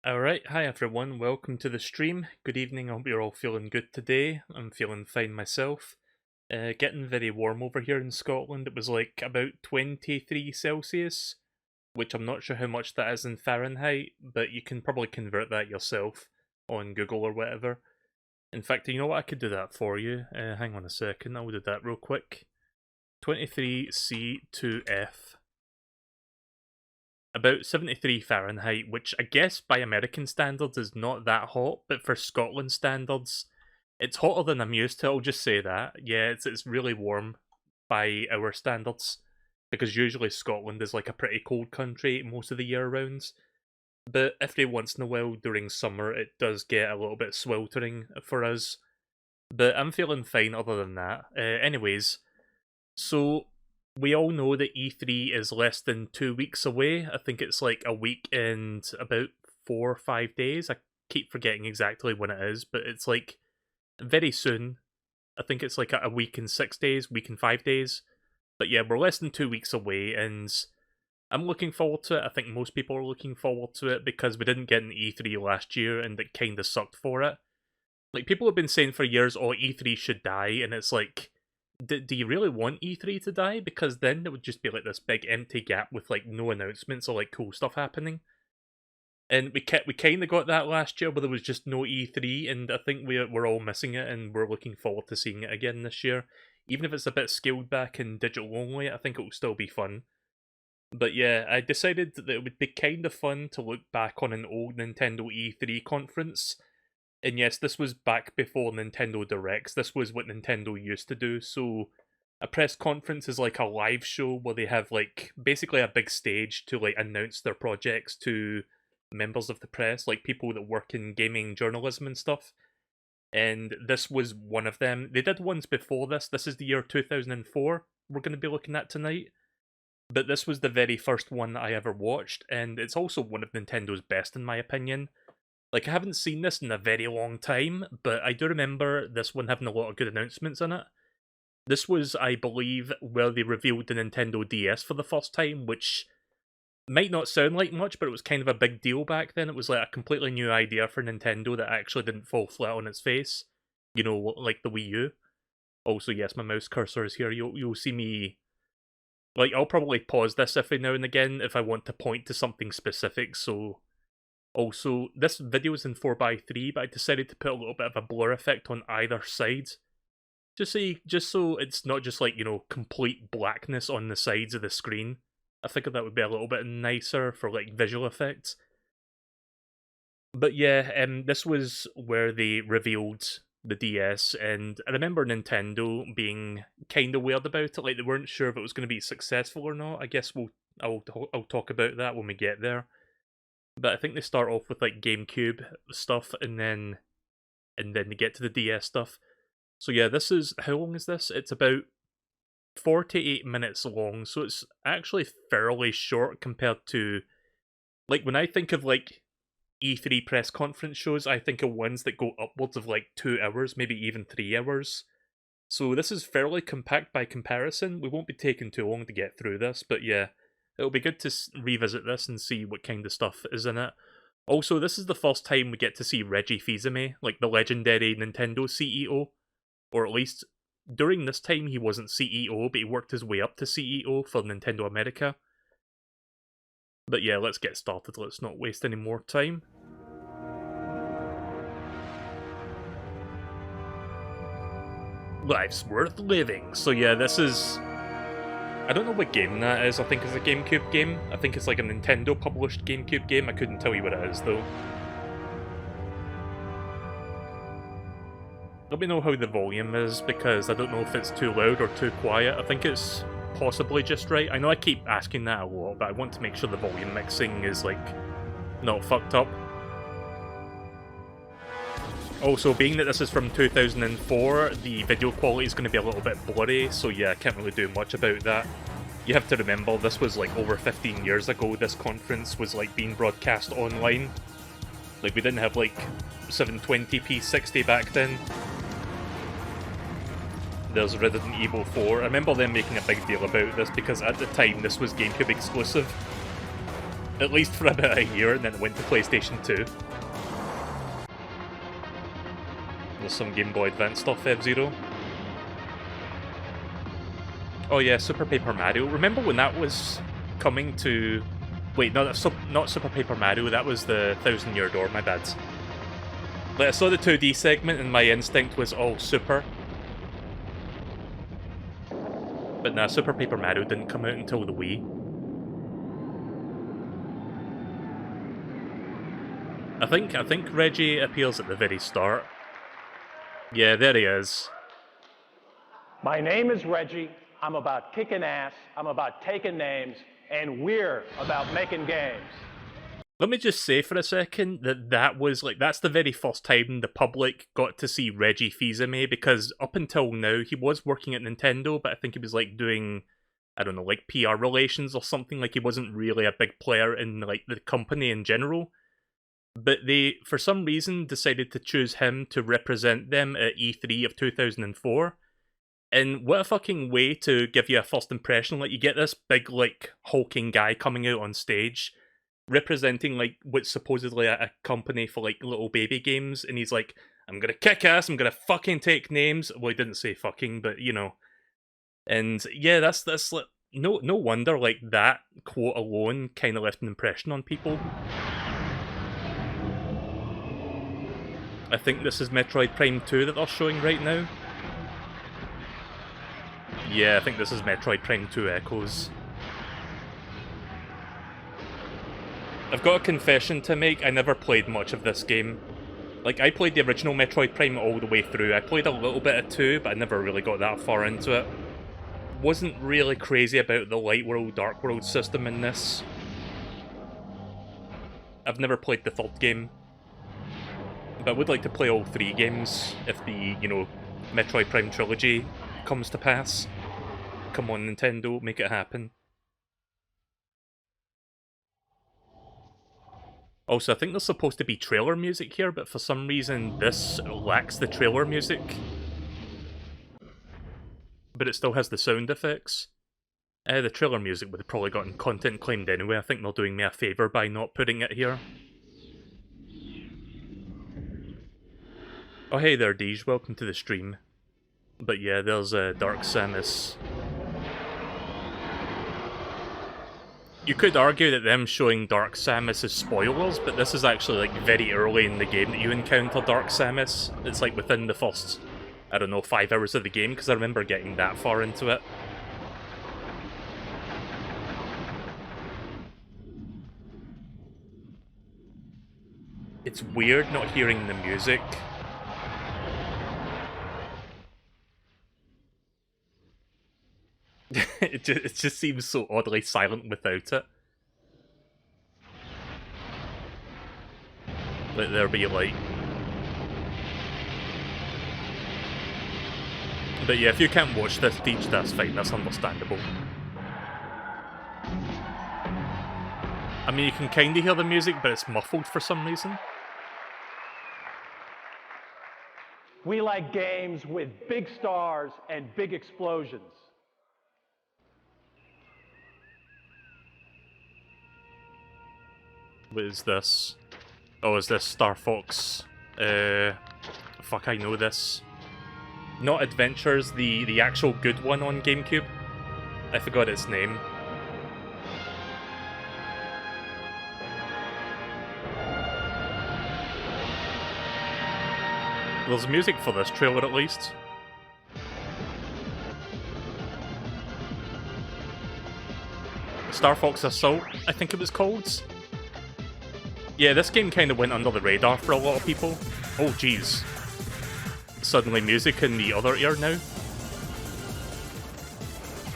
Alright, hi everyone, welcome to the stream. Good evening, I hope you're all feeling good today. I'm feeling fine myself. Getting very warm over here in Scotland. It was like about 23 Celsius, which I'm not sure how much that is in Fahrenheit, but you can probably convert that yourself on Google or whatever. In fact, you know what, I could do that for you. Hang on a second, I'll do that real quick. 23C2F. About 73 Fahrenheit, which I guess by American standards is not that hot, but for Scotland standards, it's hotter than I'm used to, I'll just say that. Yeah, it's really warm by our standards, because usually Scotland is like a pretty cold country most of the year round. But every once in a while during summer, it does get a little bit sweltering for us. But I'm feeling fine other than that. Anyways, so we all know that E3 is less than 2 weeks away. I think it's like a week and about 4 or 5 days. I keep forgetting exactly when it is, but it's like very soon. I think it's like a week and 6 days, week and 5 days. But yeah, we're less than 2 weeks away, and I'm looking forward to it. I think most people are looking forward to it because we didn't get an E3 last year and it kind of sucked for it. Like, people have been saying for years, oh, E3 should die, and it's like, do you really want E3 to die? Because then it would just be like this big empty gap with like no announcements or like cool stuff happening. And we kind of got that last year, where there was just no E3, and I think we're all missing it, and we're looking forward to seeing it again this year. Even if it's a bit scaled back and digital only, I think it will still be fun. But yeah, I decided that it would be kind of fun to look back on an old Nintendo E3 conference. And yes, this was back before Nintendo Directs. This was what Nintendo used to do. So a press conference is like a live show where they have like basically a big stage to like announce their projects to members of the press, like people that work in gaming journalism and stuff. And this was one of them. They did ones before this. This is the year 2004 we're going to be looking at tonight. But this was the very first one that I ever watched, and it's also one of Nintendo's best in my opinion. Like, I haven't seen this in a very long time, but I do remember this one having a lot of good announcements in it. This was, I believe, where they revealed the Nintendo DS for the first time, which might not sound like much, but it was kind of a big deal back then. It was like a completely new idea for Nintendo that actually didn't fall flat on its face. You know, like the Wii U. Also, yes, my mouse cursor is here. You'll see me... Like, I'll probably pause this every now and again if I want to point to something specific, so... Also, this video is in 4:3, but I decided to put a little bit of a blur effect on either side. Just so it's not just like, you know, complete blackness on the sides of the screen. I figured that would be a little bit nicer for like visual effects. But yeah, this was where they revealed the DS, and I remember Nintendo being kind of weird about it. Like, they weren't sure if it was going to be successful or not. I guess I'll talk about that when we get there. But I think they start off with like GameCube stuff, and then they get to the DS stuff. So yeah, this is, how long is this? It's about 48 minutes long, so it's actually fairly short compared to, like, when I think of like E3 press conference shows, I think of ones that go upwards of like 2 hours, maybe even 3 hours. So this is fairly compact by comparison. We won't be taking too long to get through this, but yeah. It'll be good to revisit this and see what kind of stuff is in it. Also, this is the first time we get to see Reggie Fils-Aimé, like the legendary Nintendo CEO. Or at least, during this time he wasn't CEO, but he worked his way up to CEO for Nintendo America. But yeah, let's get started, let's not waste any more time. Life's worth living. So yeah, this is... I don't know what game that is. I think it's a GameCube game. I think it's like a Nintendo published GameCube game. I couldn't tell you what it is though. Let me know how the volume is, because I don't know if it's too loud or too quiet. I think it's possibly just right. I know I keep asking that a lot, but I want to make sure the volume mixing is like not fucked up. Also, being that this is from 2004, the video quality is going to be a little bit blurry, so yeah, I can't really do much about that. You have to remember, this was like over 15 years ago, this conference was like being broadcast online. Like, we didn't have like 720p 60 back then. There's Resident Evil 4. I remember them making a big deal about this because at the time this was GameCube exclusive. At least for about a year, and then it went to PlayStation 2. There's some Game Boy Advance stuff, F-Zero. Oh yeah, Super Paper Mario. Remember when that was coming to... Wait, no, that's not Super Paper Mario, that was the 1000 Year Door, my bad. Like, I saw the 2D segment and my instinct was, oh, Super. But nah, Super Paper Mario didn't come out until the Wii. I think Reggie appears at the very start. Yeah, there he is. My name is Reggie. I'm about kicking ass, I'm about taking names, and we're about making games. Let me just say for a second that was, like, that's the very first time the public got to see Reggie Fils-Aimé, because up until now, he was working at Nintendo, but I think he was, like, doing, I don't know, like, PR relations or something. Like, he wasn't really a big player in, like, the company in general. But they, for some reason, decided to choose him to represent them at E3 of 2004. And what a fucking way to give you a first impression. Like, you get this big, like, hulking guy coming out on stage, representing, like, what's supposedly a company for, like, little baby games, and he's like, I'm gonna kick ass, I'm gonna fucking take names. Well, he didn't say fucking, but, you know. And, yeah, that's like, no wonder, like, that quote alone kind of left an impression on people. I think this is Metroid Prime 2 that they're showing right now. Yeah, I think this is Metroid Prime 2 Echoes. I've got a confession to make, I never played much of this game. Like, I played the original Metroid Prime all the way through. I played a little bit of 2, but I never really got that far into it. Wasn't really crazy about the Light World, Dark World system in this. I've never played the third game. But I would like to play all 3 games if the, you know, Metroid Prime trilogy comes to pass. Come on, Nintendo, make it happen. Also, I think there's supposed to be trailer music here, but for some reason this lacks the trailer music. But it still has the sound effects. The trailer music would have probably gotten content claimed anyway. I think they're doing me a favour by not putting it here. Oh hey there, Deej, welcome to the stream. But yeah, there's Dark Samus. You could argue that them showing Dark Samus is spoilers, but this is actually, like, very early in the game that you encounter Dark Samus. It's, like, within the first, I don't know, 5 hours of the game, because I remember getting that far into it. It's weird not hearing the music. It just seems so oddly silent without it. Let there be light. But yeah, if you can't watch this Deej, that's fine, that's understandable. I mean, you can kinda hear the music, but it's muffled for some reason. We like games with big stars and big explosions. What is this? Oh, is this Star Fox? Fuck, I know this. Not Adventures, the actual good one on GameCube. I forgot its name. There's music for this trailer at least. Star Fox Assault, I think it was called. Yeah, this game kind of went under the radar for a lot of people. Oh jeez. Suddenly music in the other ear now.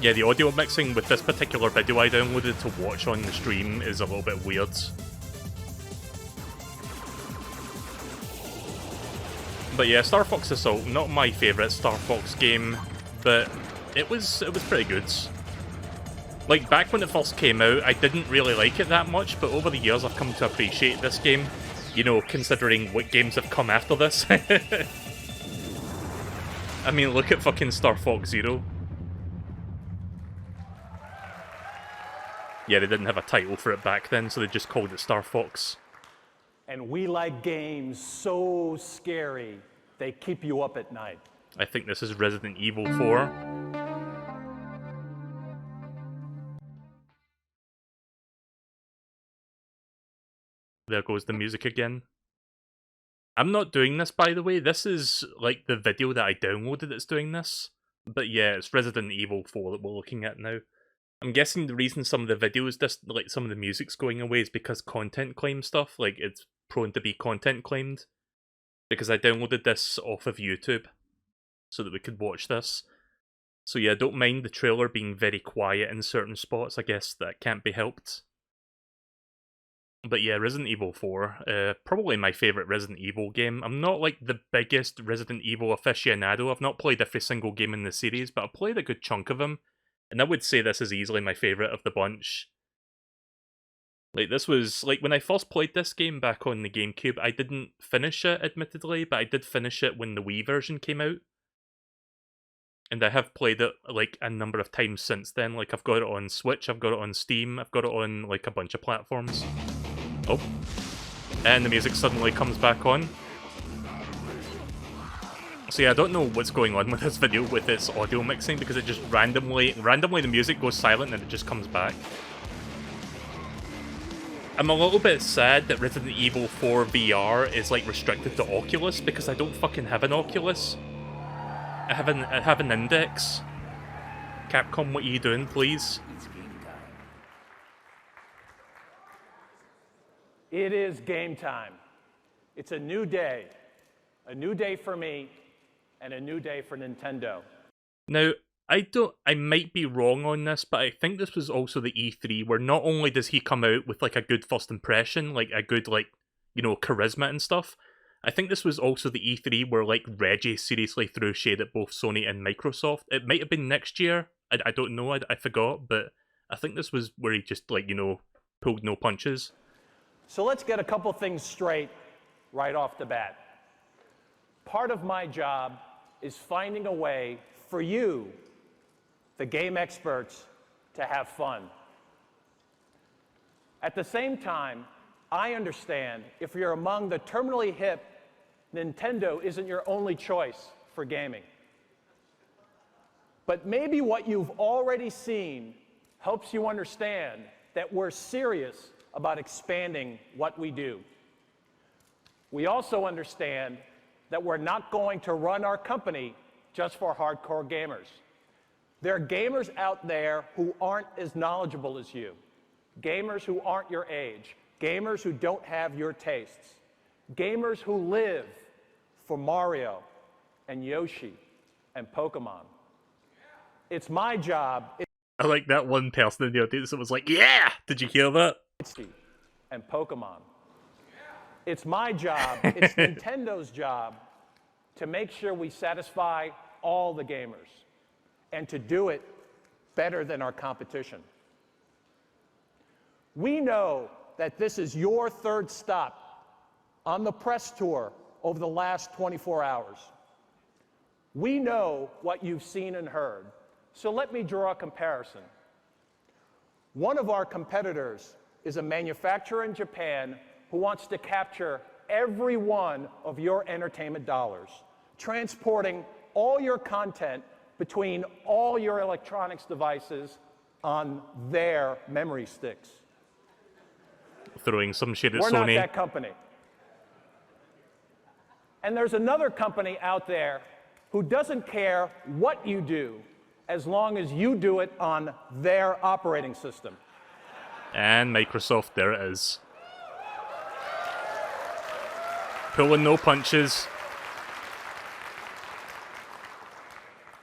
Yeah, the audio mixing with this particular video I downloaded to watch on the stream is a little bit weird. But yeah, Star Fox Assault, not my favourite Star Fox game, but it was pretty good. Like, back when it first came out, I didn't really like it that much, but over the years I've come to appreciate this game. You know, considering what games have come after this. I mean, look at fucking Star Fox Zero. Yeah, they didn't have a title for it back then, so they just called it Star Fox. And we like games so scary, they keep you up at night. I think this is Resident Evil 4. There goes the music again. I'm not doing this, by the way. This is, like, the video that I downloaded that's doing this. But yeah, it's Resident Evil 4 that we're looking at now. I'm guessing the reason some of the videos, like, some of the music's going away is because content claim stuff. Like, it's prone to be content claimed. Because I downloaded this off of YouTube so that we could watch this. So yeah, don't mind the trailer being very quiet in certain spots. I guess that can't be helped. But yeah, Resident Evil 4, probably my favourite Resident Evil game. I'm not like the biggest Resident Evil aficionado. I've not played every single game in the series, but I've played a good chunk of them. And I would say this is easily my favourite of the bunch. Like, this was, like, when I first played this game back on the GameCube, I didn't finish it, admittedly, but I did finish it when the Wii version came out. And I have played it, like, a number of times since then. Like, I've got it on Switch, I've got it on Steam, I've got it on, like, a bunch of platforms. Oh. And the music suddenly comes back on. So yeah, I don't know what's going on with this video with its audio mixing, because it just randomly the music goes silent and it just comes back. I'm a little bit sad that Resident Evil 4 VR is, like, restricted to Oculus, because I don't fucking have an Oculus. I have an Index. Capcom, what are you doing, please? It is game time. It's a new day for me, and a new day for Nintendo. Now, I might be wrong on this, but I think this was also the E3 where not only does he come out with, like, a good first impression, like a good, like, you know, charisma and stuff, I think this was also the E3 where, like, Reggie seriously threw shade at both Sony and Microsoft. It might have been next year, I don't know, I forgot, but I think this was where he just, like, you know, pulled no punches. So let's get a couple things straight right off the bat. Part of my job is finding a way for you, the game experts, to have fun. At the same time, I understand if you're among the terminally hip, Nintendo isn't your only choice for gaming. But maybe what you've already seen helps you understand that we're serious about expanding what we do. We also understand that we're not going to run our company just for hardcore gamers. There are gamers out there who aren't as knowledgeable as you, gamers who aren't your age, gamers who don't have your tastes, gamers who live for Mario and Yoshi and Pokemon. It's my job. I like that one person in the audience that was like, yeah! Did you hear that? And Pokemon. It's my job, it's Nintendo's job to make sure we satisfy all the gamers and to do it better than our competition. We know that this is your third stop on the press tour over the last 24 hours. We know what you've seen and heard, so let me draw a comparison. One of our competitors is a manufacturer in Japan who wants to capture every one of your entertainment dollars, transporting all your content between all your electronics devices on their memory sticks. Throwing some shit at We're Sony. not that company. And there's another company out there who doesn't care what you do as long as you do it on their operating system. And Microsoft, there it is. Pulling no punches.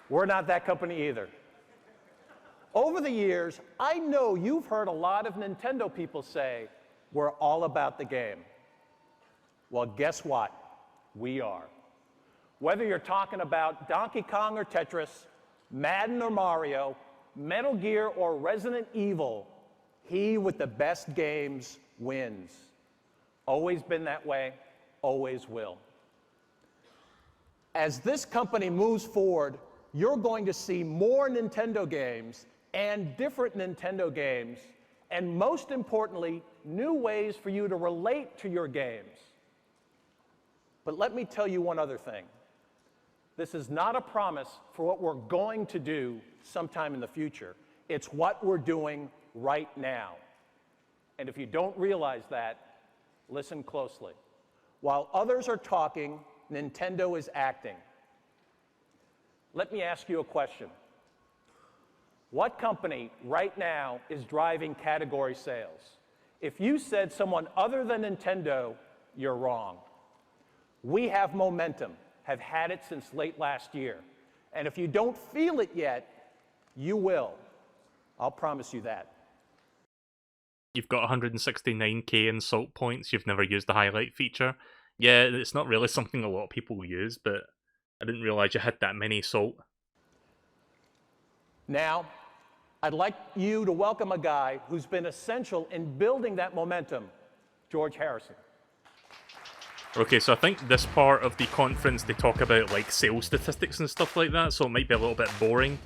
We're not that company either. Over the years, I know you've heard a lot of Nintendo people say, we're all about the game. Well, guess what? We are. Whether you're talking about Donkey Kong or Tetris, Madden or Mario, Metal Gear or Resident Evil, he with the best games wins. Always been that way, always will. As this company moves forward, you're going to see more Nintendo games and different Nintendo games and most importantly, new ways for you to relate to your games. But let me tell you one other thing. This is not a promise for what we're going to do sometime in the future. It's what we're doing right now. And if you don't realize that, listen closely. While others are talking, Nintendo is acting. Let me ask you a question. What company right now is driving category sales? If you said someone other than Nintendo, you're wrong. We have momentum, have had it since late last year. And if you don't feel it yet, you will. I'll promise you that. You've got 169k insult points, you've never used the highlight feature. Yeah, it's not really something a lot of people use, but I didn't realize you had that many salt. Now, I'd like you to welcome a guy who's been essential in building that momentum, George Harrison. Okay, so I think this part of the conference, they talk about like sales statistics and stuff like that, so it might be a little bit boring.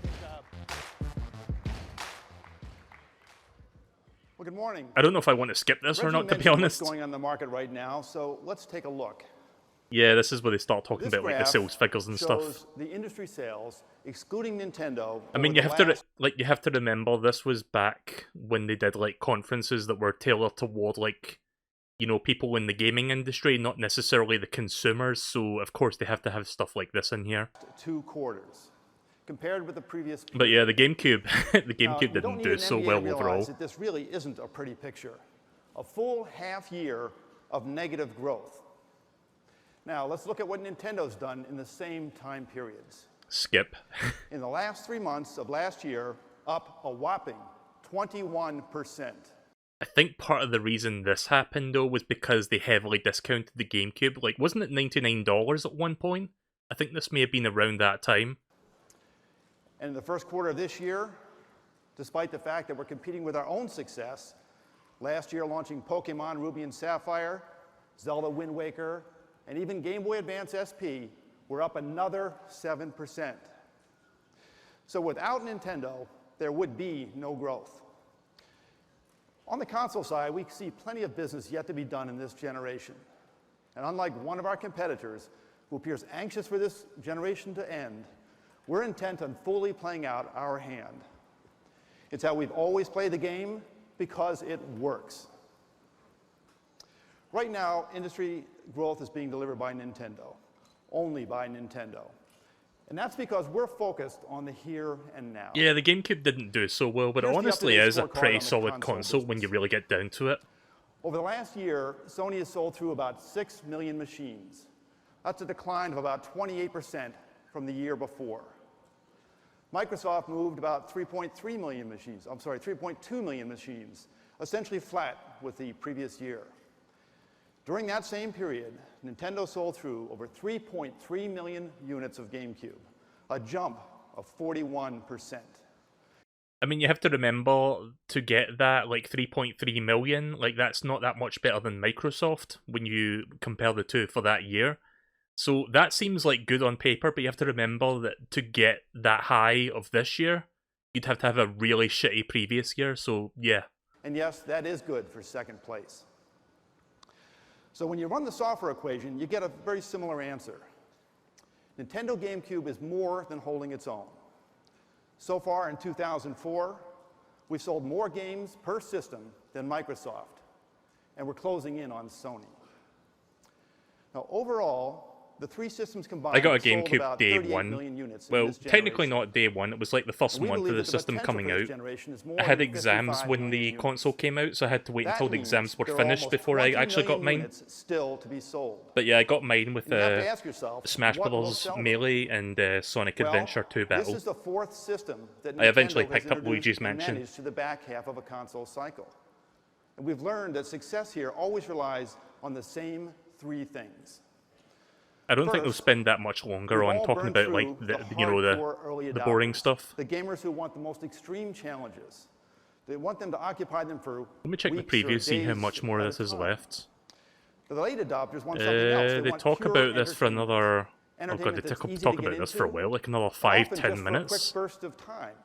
Well, good morning. I don't know if I want to skip this or not, to be honest. What's going on in the market right now, so let's take a look. Yeah, this is where they start talking This about like the sales figures and stuff. shows the industry sales, excluding Nintendo. I mean, you have to remember this was back when they did like conferences that were tailored toward like, you know, people in the gaming industry, not necessarily the consumers. So of course they have to have stuff like this in here. 2 quarters, compared with the previous. But yeah, the GameCube, the GameCube you don't didn't need do an so MBA well to realize overall. that this really isn't a pretty picture. A full half year of negative growth. Now let's look at what Nintendo's done in the same time periods. Skip. In the last 3 months of last year, up a whopping 21%. I think part of the reason this happened though was because they heavily discounted the GameCube. Like, wasn't it $99 at one point? I think this may have been around that time. And in the first quarter of this year, despite the fact that we're competing with our own success, last year launching Pokemon Ruby and Sapphire, Zelda Wind Waker, and even Game Boy Advance SP, we're up another 7%. So without Nintendo, there would be no growth. On the console side, we see plenty of business yet to be done in this generation. And unlike one of our competitors, who appears anxious for this generation to end, we're intent on fully playing out our hand. It's how we've always played the game because it works. Right now, industry growth is being delivered by Nintendo, only by Nintendo. And that's because we're focused on the here and now. Yeah, the GameCube didn't do so well, but it Here's the honestly up-to-date is a scorecard pretty on the solid console console when you business. really get down to it. Over the last year, Sony has sold through about 6 million machines. That's a decline of about 28% from the year before. Microsoft moved about 3.2 million machines, essentially flat with the previous year. During that same period, Nintendo sold through over 3.3 million units of GameCube, a jump of 41%. I mean, you have to remember, to get that, like, 3.3 million, like, that's not that much better than Microsoft when you compare the two for that year. So that seems like good on paper, but you have to remember that to get that high of this year, you'd have to have a really shitty previous year, so yeah. And yes, that is good for second place. So when you run the software equation, you get a very similar answer. Nintendo GameCube is more than holding its own. So far in 2004, we've sold more games per system than Microsoft, and we're closing in on Sony. Now, overall, the 3 systems combined I got a sold GameCube about day 38 one. million units in Well, this technically generation. not day one, it was like the first We month believe of the that the system potential coming for this out. generation is more I had than exams 55 when the million console units. came out, so I had to wait That until the means exams were there are finished almost before I 20 actually got million mine. units still to be sold. But yeah, I got mine with And you have to ask yourself, Smash what will Bros. sell them? Melee and Sonic Well, Adventure 2 this Battle. is the 4th system that I eventually Nintendo has picked up introduced Luigi's and Mansion. managed to the back half of a console cycle. And we've learned that success here always relies on the same 3 things. I don't think they'll First, spend that much longer We've on all talking burned about like through the you know hardcore early the boring adopters, stuff. The gamers who want the most extreme challenges. They want them to occupy them for Let me check the weeks or preview, see how days much more at a this is time. left. The late adopters want something else. They They want talk pure about this for entertainment. another. Oh god, they Entertainment that's easy to talk get about this for a into, while, like another often 5-10 just for a quick minutes. burst of time.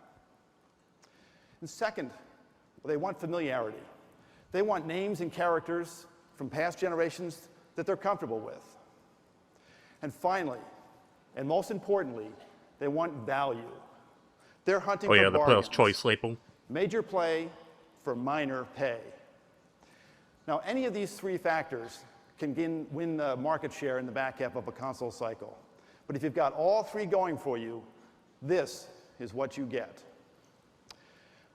And second, Well, they want familiarity. They want names and characters from past generations that they're comfortable with. And finally, and most importantly, they want value. They're hunting Oh for yeah, the bargains. player's choice label. Major play for minor pay. Now, any of these three factors can win the market share in the back half of a console cycle. But if you've got all three going for you, this is what you get.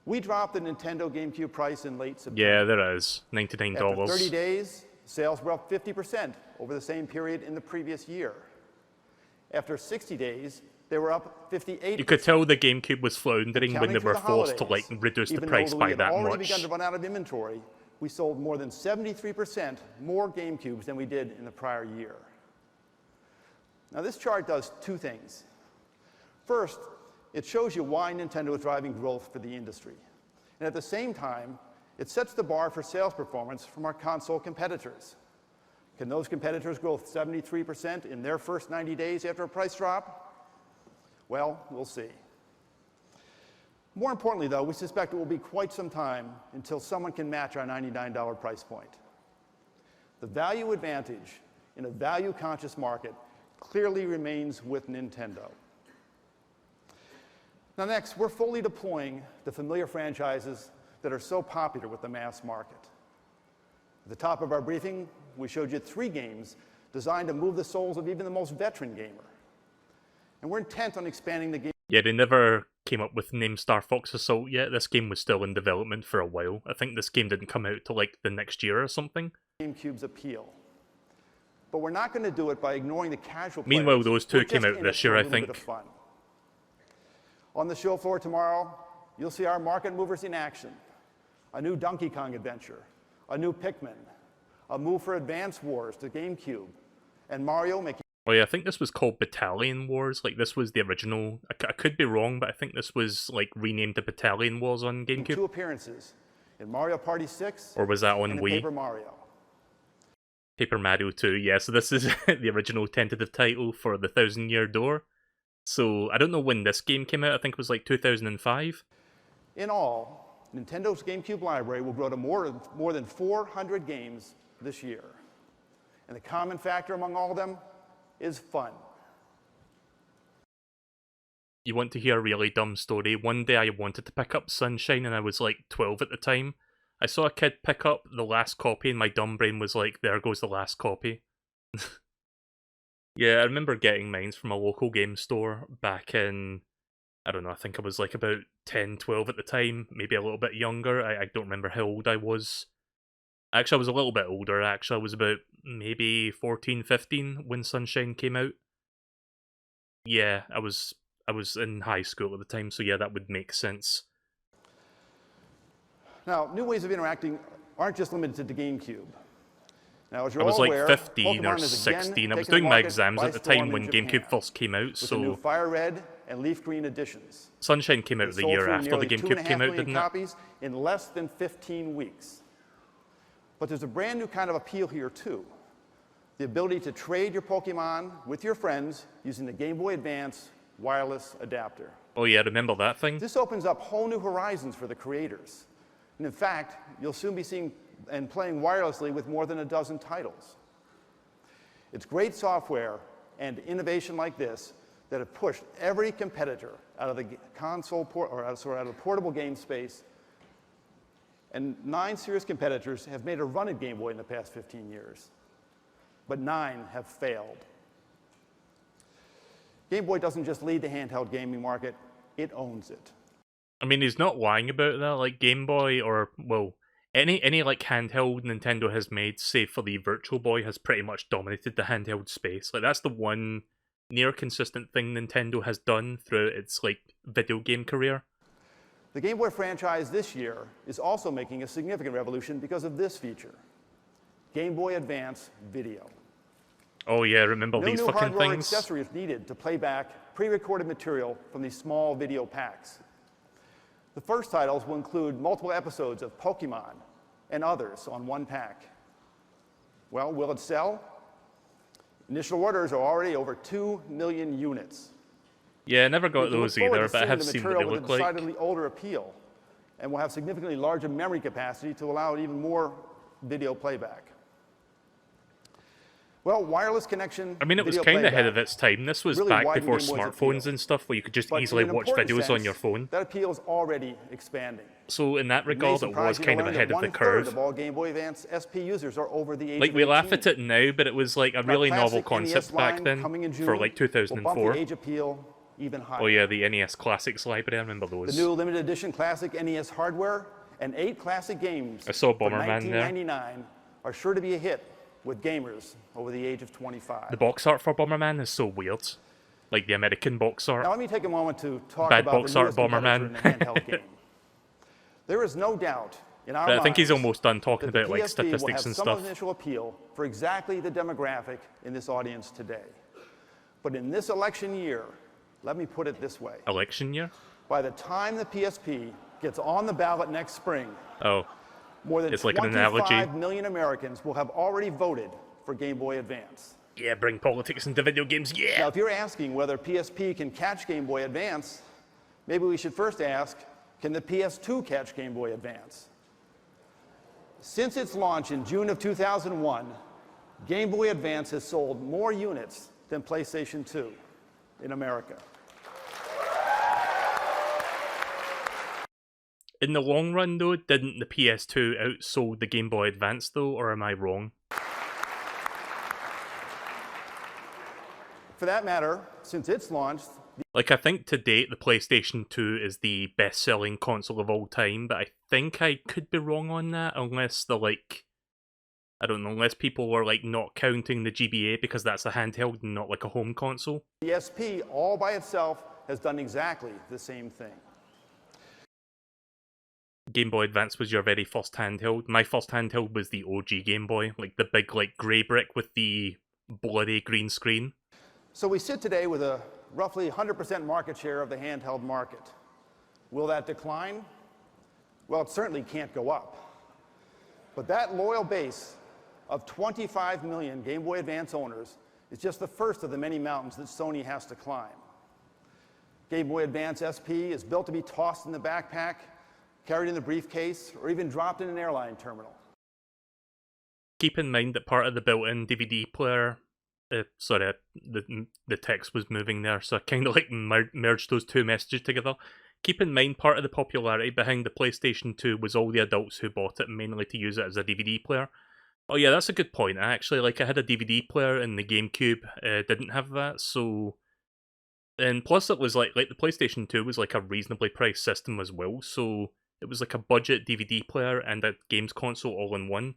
We dropped the Nintendo GameCube price in late September. Yeah, there is. $99. After 30 days, sales were up 50% over the same period in the previous year. After 60 days, they were up 58%. You could tell the GameCube was floundering when they Counting through were the forced to holidays, like reduce the even price though by we had that already much. begun to run out of inventory, we sold more than 73% more GameCubes than we did in the prior year. Now, this chart does two things. First, it shows you why Nintendo is driving growth for the industry. And at the same time, it sets the bar for sales performance from our console competitors. Can those competitors grow 73% in their first 90 days after a price drop? Well, we'll see. More importantly, though, we suspect it will be quite some time until someone can match our $99 price point. The value advantage in a value-conscious market clearly remains with Nintendo. Now next, we're fully deploying the familiar franchises that are so popular with the mass market. At the top of our briefing, we showed you 3 games designed to move the souls of even the most veteran gamer. And we're intent on expanding the game. Yeah, they never came up with the name Star Fox Assault yet. This game was still in development for a while. I think this game didn't come out till like the next year or something. GameCube's appeal. But we're not going to do it by ignoring the casual players. Meanwhile, those two We're came just out in this it for year, a I little bit think. of fun. On the show floor tomorrow, you'll see our market movers in action. A new Donkey Kong adventure, a new Pikmin, a move for Advance Wars to GameCube, and Mario making Oh yeah, I think this was called Battalion Wars. Like, this was the original. I could be wrong, but I think this was like renamed to Battalion Wars on 2 GameCube. appearances in Mario Party 6 Or was that on and in Wii? Paper Mario. Paper Mario 2, yeah, so this is the original tentative title for the Thousand Year Door. So, I don't know when this game came out, I think it was like 2005. In all, Nintendo's GameCube library will grow to more than 400 games this year. And the common factor among all of them is fun. You want to hear a really dumb story? One day I wanted to pick up Sunshine and I was like 12 at the time. I saw a kid pick up the last copy and my dumb brain was like, there goes the last copy. Yeah, I remember getting mine from a local game store back in, I don't know, I think I was like about 10, 12 at the time, maybe a little bit younger. I don't remember how old I was. Actually, I was a little bit older, actually. I was about maybe 14, 15 when Sunshine came out. Yeah, I was in high school at the time, so yeah, that would make sense. Now, new ways of interacting aren't just limited to the GameCube. Now, as you're I was all like aware, 15 or Pokemon is again 16. I was taking the doing my market exams by at the storm time in when Japan, GameCube first came out, with the new so Fire Red and Leaf Green editions. Sunshine came out They the sold year through after the nearly GameCube 2.5 came out, million didn't it? copies in less than 15 weeks. But there's a brand new kind of appeal here, too. The ability to trade your Pokemon with your friends using the Game Boy Advance wireless adapter. Oh yeah, remember that thing? This opens up whole new horizons for the creators. And in fact, you'll soon be seeing and playing wirelessly with more than a dozen titles. It's great software and innovation like this that have pushed every competitor out of the out of the portable game space. And 9 serious competitors have made a run at Game Boy in the past 15 years. But 9 have failed. Game Boy doesn't just lead the handheld gaming market, it owns it. I mean, he's not lying about that. Like, Game Boy, or, well, any like handheld Nintendo has made, save for the Virtual Boy, has pretty much dominated the handheld space. Like, that's the one near consistent thing Nintendo has done throughout its, like, video game career. The Game Boy franchise this year is also making a significant revolution because of this feature, Game Boy Advance Video. Oh yeah, remember No these new fucking hardware or things? accessories needed to play back pre-recorded material from these small video packs. The first titles will include multiple episodes of Pokemon and others on one pack. Well, will it sell? Initial orders are already over 2 million units. Yeah, I never got We can those look forward either, to but I seeing have the seen what they material with look a like. decidedly older appeal. and will have significantly larger memory capacity to allow even more video playback. Well, wireless connection, I mean, it was video kind of ahead playback of its time. This was really back widened before Game Boy's smartphones appeal. and stuff, where you could just But easily in an watch important videos on sense, your phone. that appeal is already expanding. So in that It may regard, it surprise was you to kind of learn ahead that of the 1/3 curve. of all Game Boy Advance SP users are over the age Like, of we 18. laugh at it now, but it was like a really novel Classic NES concept back line then, coming in for June like will bump the 2004. age appeal even higher. Oh yeah, the NES Classics library, I remember The those. new limited edition classic NES hardware and 8 classic games I saw for Bomberman there. $19.99 are sure to be a hit with gamers over the age of 25. The box art for Bomberman is so weird. Like the American box art. Now let me take a moment to talk Bad about box the art newest competitor Bomberman. in the handheld game. There is no doubt in our But I think he's minds almost done talking that the about like PSP will have statistics and some stuff. initial appeal for exactly the demographic in this audience today. But in this election year, let me put it this way. Election year? By the time the PSP gets on the ballot next spring, Oh. more than It's like an 25 analogy. million Americans will have already voted for Game Boy Advance. Yeah, bring politics into video games, yeah! Now, if you're asking whether PSP can catch Game Boy Advance, maybe we should first ask, can the PS2 catch Game Boy Advance? Since its launch in June of 2001, Game Boy Advance has sold more units than PlayStation 2 in America. In the long run, though, didn't the PS2 outsold the Game Boy Advance, though, or am I wrong? For that matter, since its launch, Like, I think to date, the PlayStation 2 is the best-selling console of all time, but I think I could be wrong on that, unless the, like... I don't know, unless people were, like, not counting the GBA because that's a handheld and not, like, a home console. the SP all by itself has done exactly the same thing. Game Boy Advance was your very first handheld. My first handheld was the OG Game Boy, like the big, like, grey brick with the bloody green screen. So we sit today with a roughly 100% market share of the handheld market. Will that decline? Well, it certainly can't go up. But that loyal base of 25 million Game Boy Advance owners is just the first of the many mountains that Sony has to climb. Game Boy Advance SP is built to be tossed in the backpack, carried in the briefcase, or even dropped in an airline terminal. Keep in mind that part of the built-in DVD player... sorry, the text was moving there, so I kind of like merged those two messages together. Keep in mind, part of the popularity behind the PlayStation 2 was all the adults who bought it mainly to use it as a DVD player. Oh yeah, that's a good point, actually. Like, I had a DVD player and the GameCube didn't have that, so... And plus it was like the PlayStation 2 was like a reasonably priced system as well, so it was like a budget DVD player and a games console all in one.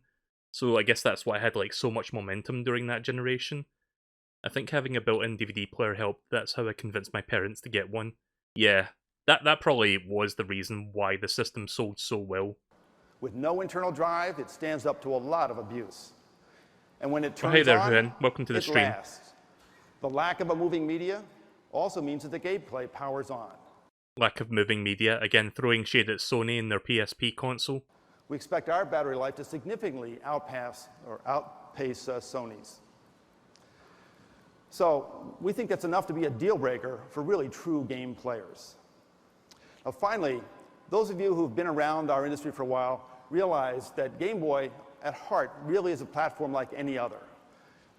So I guess that's why I had like so much momentum during that generation. I think having a built-in DVD player helped. That's how I convinced my parents to get one. Yeah, that probably was the reason why the system sold so well. With no internal drive, it stands up to a lot of abuse. And when it turns hey there, on, Huan. Welcome to the it stream. lasts. The lack of a moving media also means that the gameplay powers on. Lack of moving media, again throwing shade at Sony and their PSP console. We expect our battery life to significantly outpace Sony's. So we think that's enough to be a deal breaker for really true game players. Now finally, those of you who've been around our industry for a while realize that Game Boy at heart really is a platform like any other,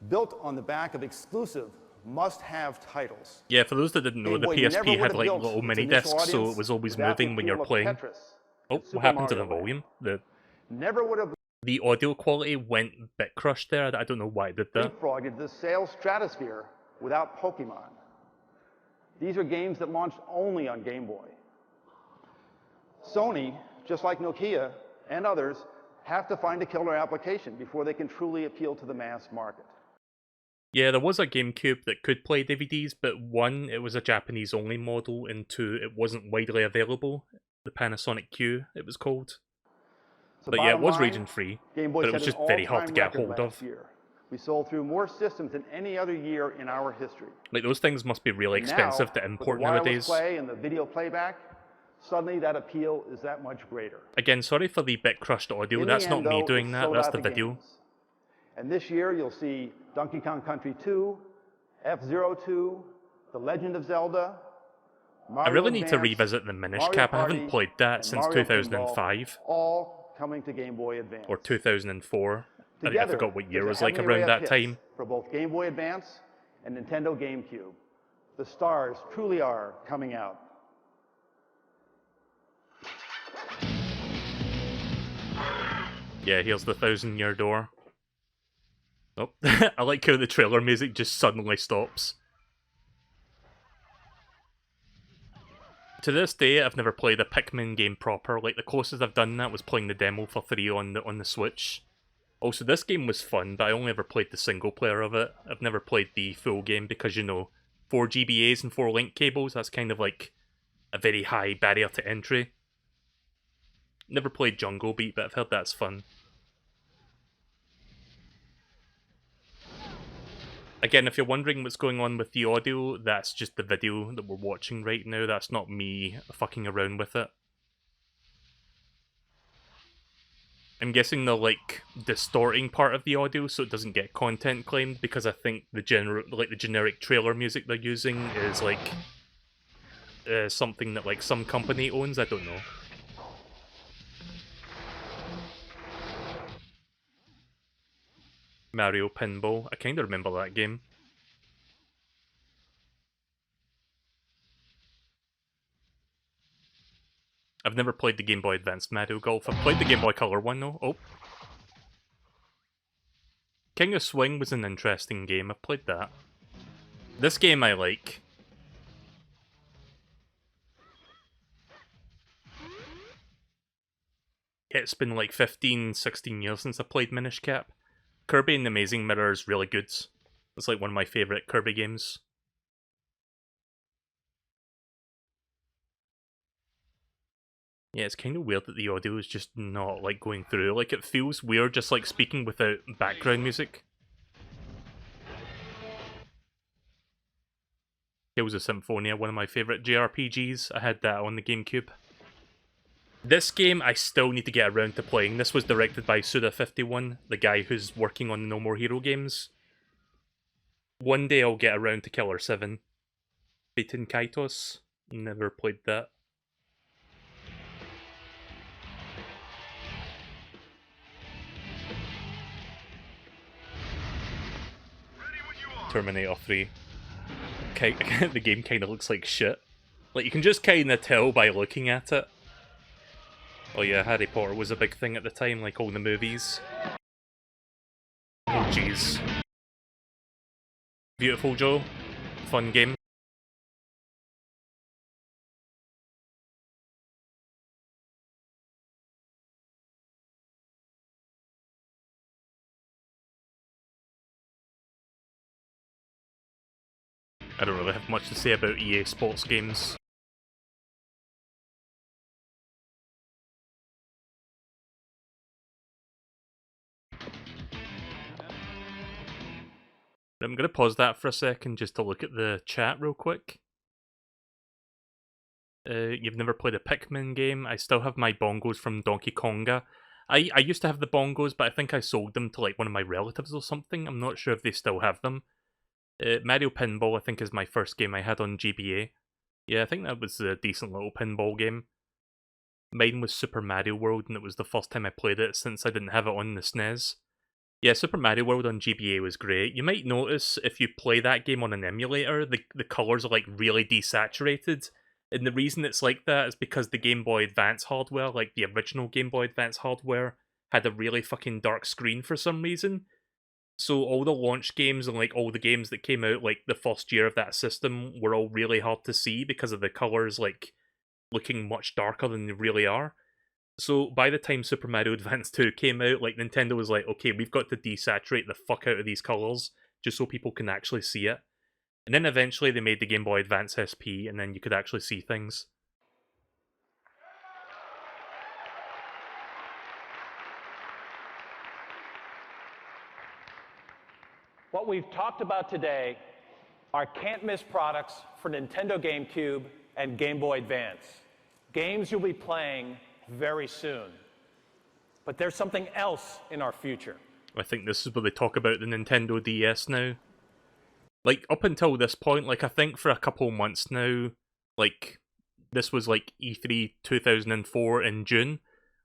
built on the back of exclusive must-have titles. Yeah, for those that didn't know, Game the Boy never PSP would had have like built little its mini initial discs, so audience it was always without the moving when you're appeal of playing. Tetris Oh, and Super what happened to the Mario volume? Never would have The audio quality went bit crushed there. I don't know why it did that. leapfrogged into the sales stratosphere without Pokemon. These are games that launched only on Game Boy. Sony, just like Nokia and others, have to find a killer application before they can truly appeal to the mass market. Yeah, there was a GameCube that could play DVDs, but one, it was a Japanese-only model, and two, it wasn't widely available. The Panasonic Q, it was called. So But yeah, it bottom was line, region-free, Game Boy but it was set an just very hard to all-time get a record hold of. last year. We sold through more systems than any other year in our history. Like, those things must be really And expensive now, to with import the wireless nowadays. play and the video playback, suddenly that appeal is that much greater. Again, sorry for the bit-crushed audio, In that's the not end, me though, doing it that, sold that's out the video. games. And this year you'll see Donkey Kong Country 2, F-Zero 2, The Legend of Zelda, I really Mario need to Advance, revisit the Minish Mario Cap. I haven't Party, played that and since Mario Pinball, 2005 all coming to Game Boy Advance. or 2004. I Together, forgot what year there's it a was like heavenly array around of that hits time. for both Game Boy Advance and Nintendo GameCube. The stars truly are coming out. Yeah, here's the 1,000-year door. Oh, I like how the trailer music just suddenly stops. To this day, I've never played a Pikmin game proper. Like, the closest I've done that was playing the demo for 3 on the Switch. Also, this game was fun, but I only ever played the single player of it. I've never played the full game because, you know, 4 GBAs and 4 link cables, that's kind of like a very high barrier to entry. Never played Jungle Beat, but I've heard that's fun. Again, if you're wondering what's going on with the audio, that's just the video that we're watching right now. That's not me fucking around with it. I'm guessing they're like distorting part of the audio so it doesn't get content claimed, because I think the generic trailer music they're using is like something that like some company owns. I don't know. Mario Pinball. I kind of remember that game. I've never played the Game Boy Advance Mario Golf. I've played the Game Boy Color one though. Oh. King of Swing was an interesting game. I've played that. This game I like. It's been like 15, 16 years since I played Minish Cap. Kirby and the Amazing Mirror is really good. It's like one of my favourite Kirby games. Yeah, it's kind of weird that the audio is just not like going through. Like, it feels weird just like speaking without background music. Tales of Symphonia, one of my favourite JRPGs. I had that on the GameCube. This game I still need to get around to playing. This was directed by Suda51, the guy who's working on the No More Hero games. One day I'll get around to Killer 7. Beaten Kaitos. Never played that. Terminator 3. The game kind of looks like shit. Like, you can just kind of tell by looking at it. Oh yeah, Harry Potter was a big thing at the time, like all the movies. Oh jeez. Beautiful Joe. Fun game. I don't really have much to say about EA Sports games. I'm going to pause that for a second just to look at the chat real quick. You've never played a Pikmin game? I still have my bongos from Donkey Konga. I used to have the bongos, but I think I sold them to like one of my relatives or something. I'm not sure if they still have them. Mario Pinball, I think, is my first game I had on GBA. Yeah, I think that was a decent little pinball game. Mine was Super Mario World, and it was the first time I played it since I didn't have it on the SNES. Yeah, Super Mario World on GBA was great. You might notice if you play that game on an emulator, the colours are like really desaturated. And the reason it's like that is because the Game Boy Advance hardware, like the original Game Boy Advance hardware, had a really fucking dark screen for some reason. So all the launch games and like all the games that came out like the first year of that system were all really hard to see because of the colours like looking much darker than they really are. So by the time Super Mario Advance 2 came out, like Nintendo was like, okay, we've got to desaturate the fuck out of these colours just so people can actually see it. And then eventually they made the Game Boy Advance SP, and then you could actually see things. What we've talked about today are can't-miss products for Nintendo GameCube and Game Boy Advance. Games you'll be playing very soon. But there's something else in our future. I think this is where they talk about the Nintendo DS now. Like, up until this point, like, I think for a couple months now, Like, this was like E3 2004 in June.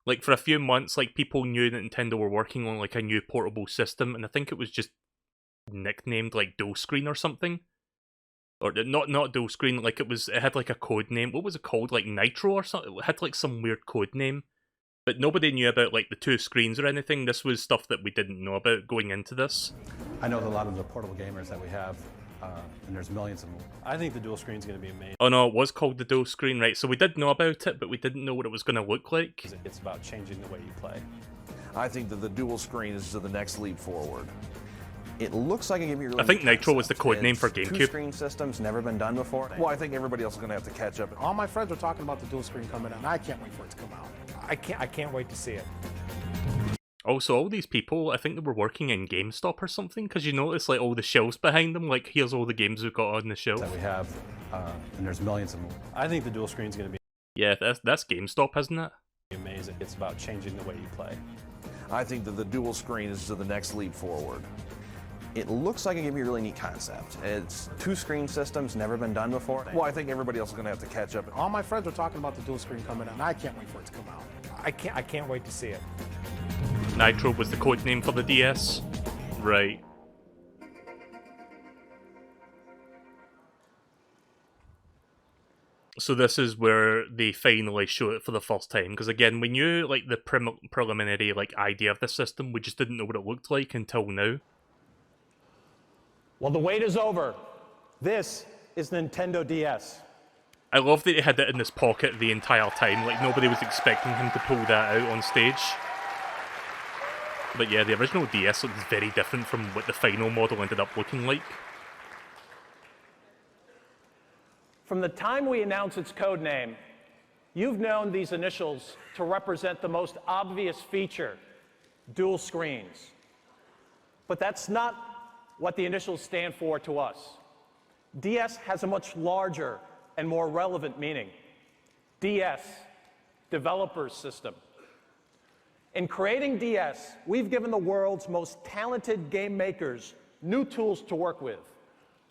Like, for a few months, like, people knew that Nintendo were working on like a new portable system, and I think it was just nicknamed like Dual Screen or something. Or not Dual Screen, like it had like a code name. What was it called? Like Nitro or something? It had like some weird code name. But nobody knew about like the two screens or anything. This was stuff that we didn't know about going into this. I know that a lot of the portable gamers that we have, and there's millions of them. I think the dual screen is going to be amazing. Oh no, it was called the Dual Screen, right? So we did know about it, but we didn't know what it was going to look like. It's about changing the way you play. I think that the dual screen is the next leap forward. It looks like it can be really I think Nitro was the code name for GameCube. Two-screen systems, never been done before. Well, I think everybody else is going to have to catch up. All my friends are talking about the dual screen coming out, and I can't wait for it to come out. I can't wait to see it. Also, all these people, I think they were working in GameStop or something, because you notice like all the shelves behind them, like here's all the games we've got on the shelf. That we have, and there's millions of them. I think the dual screen is going to be Yeah, that's GameStop, isn't it? amazing. It's about changing the way you play. I think that the dual screen is the next leap forward. It looks like it can be a really neat concept. It's two-screen systems, never been done before. Well, I think everybody else is going to have to catch up. All my friends are talking about the dual screen coming out, and I can't wait for it to come out. I can't wait to see it. Nitro was the code name for the DS. Right. So this is where they finally show it for the first time, because again, we knew like the preliminary like idea of the system, we just didn't know what it looked like until now. Well, the wait is over. This is Nintendo DS. I love that he had it in his pocket the entire time, like nobody was expecting him to pull that out on stage. But yeah, the original DS looks very different from what the final model ended up looking like. From the time we announced its code name, you've known these initials to represent the most obvious feature, dual screens. But that's not what the initials stand for to us. DS has a much larger and more relevant meaning. DS, Developer's System. In creating DS, we've given the world's most talented game makers new tools to work with,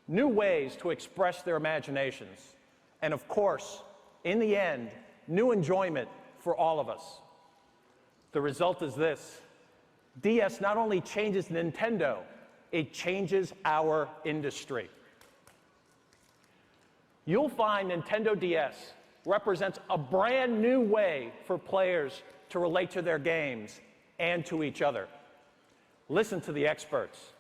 new ways to express their imaginations, and of course, in the end, new enjoyment for all of us. The result is this: DS not only changes Nintendo, it changes our industry. You'll find Nintendo DS represents a brand new way for players to relate to their games and to each other. Listen to the experts.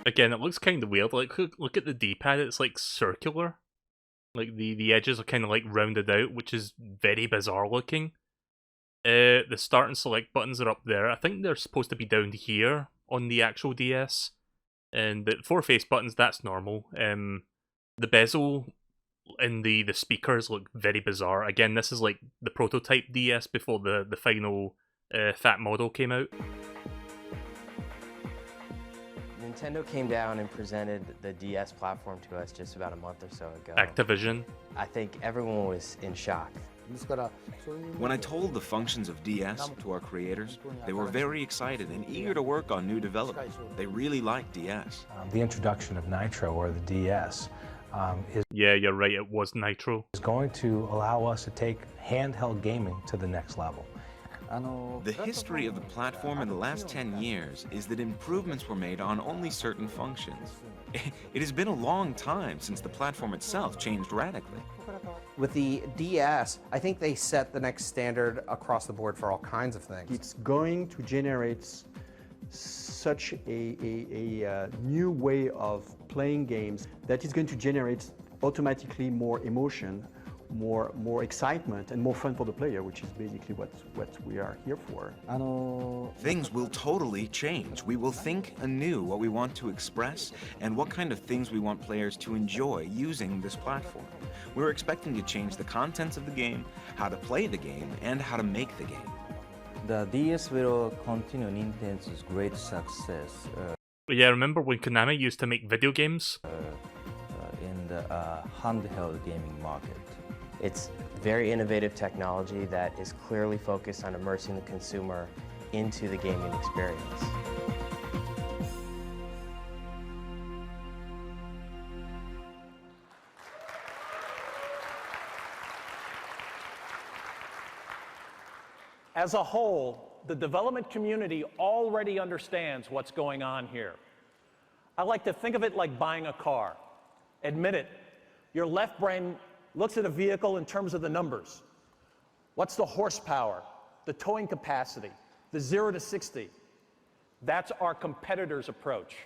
Again, it looks kind of weird. Like, look at the D-pad; it's like circular. Like the edges are kind of like rounded out, which is very bizarre looking. The start and select buttons are up there. I think they're supposed to be down here on the actual DS. And the four face buttons, that's normal. The bezel and the speakers look very bizarre. Again, this is like the prototype DS before the final fat model came out. Nintendo came down and presented the DS platform to us just about a month or so ago. Activision. I think everyone was in shock. When I told the functions of DS to our creators, they were very excited and eager to work on new development. They really liked DS. The introduction of Nitro, or the DS, Yeah, you're right, it was Nitro. is going to allow us to take handheld gaming to the next level. The history of the platform in the last 10 years is that improvements were made on only certain functions. It has been a long time since the platform itself changed radically. With the DS, I think they set the next standard across the board for all kinds of things. It's going to generate such a new way of playing games that is going to generate automatically more emotion, more excitement, and more fun for the player, which is basically what we are here for. Things will totally change. We will think anew what we want to express and what kind of things we want players to enjoy using this platform. We're expecting to change the contents of the game, how to play the game, and how to make the game. The DS will continue Nintendo's great success Yeah, remember when Konami used to make video games? in the handheld gaming market. It's very innovative technology that is clearly focused on immersing the consumer into the gaming experience. As a whole, the development community already understands what's going on here. I like to think of it like buying a car. Admit it, your left brain looks at a vehicle in terms of the numbers. What's the horsepower, the towing capacity, the 0 to 60? That's our competitor's approach.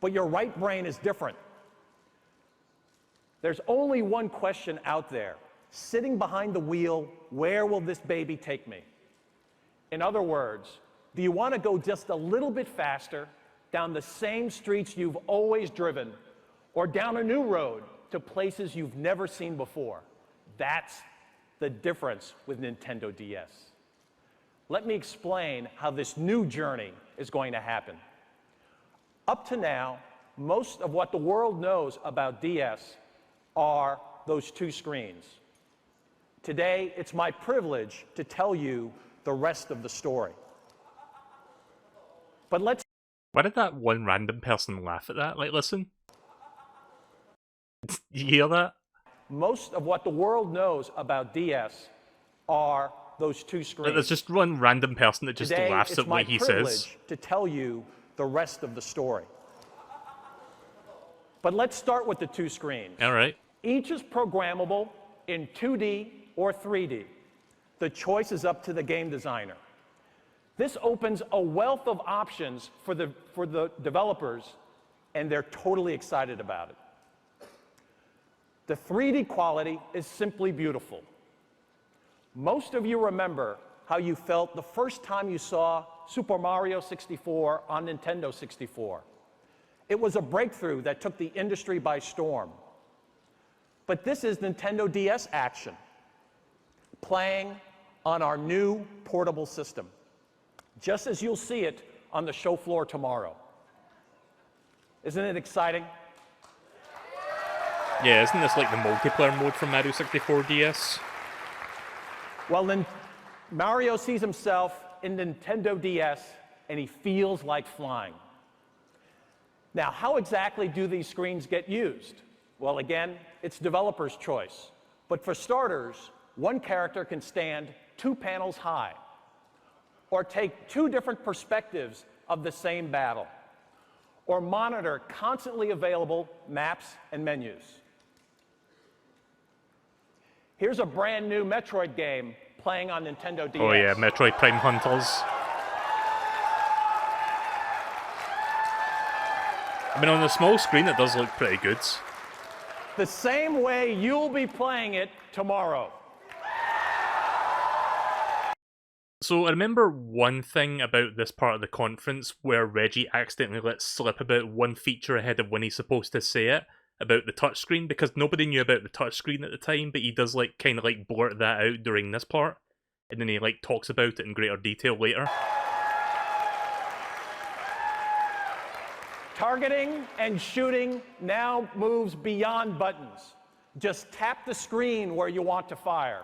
But your right brain is different. There's only one question out there. Sitting behind the wheel, where will this baby take me? In other words, do you want to go just a little bit faster down the same streets you've always driven, or down a new road to places you've never seen before? That's the difference with Nintendo DS. Let me explain how this new journey is going to happen. Up to now, most of what the world knows about DS are those two screens. Today, it's my privilege to tell you the rest of the story. But let's... Why did that one random person laugh at that? Like, listen. You hear that? Most of what the world knows about DS are those two screens. Like, there's just one random person that just Today, laughs it's at what he says. my privilege to tell you the rest of the story. But let's start with the two screens. All right. Each is programmable in 2D or 3D. The choice is up to the game designer. This opens a wealth of options for the developers, and they're totally excited about it. The 3D quality is simply beautiful. Most of you remember how you felt the first time you saw Super Mario 64 on Nintendo 64. It was a breakthrough that took the industry by storm. But this is Nintendo DS action, playing on our new portable system, just as you'll see it on the show floor tomorrow. Isn't it exciting? Yeah, isn't this like the multiplayer mode from Mario 64 DS? Well, then Mario sees himself in Nintendo DS, and he feels like flying. Now, how exactly do these screens get used? Well, again, it's developer's choice. But for starters, one character can stand 2 panels high, or take 2 different perspectives of the same battle, or monitor constantly available maps and menus. Here's a brand new Metroid game playing on Nintendo DS. Oh yeah, Metroid Prime Hunters. I mean, on the small screen, it does look pretty good. The same way you'll be playing it tomorrow. So I remember one thing about this part of the conference where Reggie accidentally let slip about one feature ahead of when he's supposed to say it, about the touchscreen, because nobody knew about the touchscreen at the time, but he does like kind of like blurt that out during this part, and then he like talks about it in greater detail later. Targeting and shooting now moves beyond buttons. Just tap the screen where you want to fire.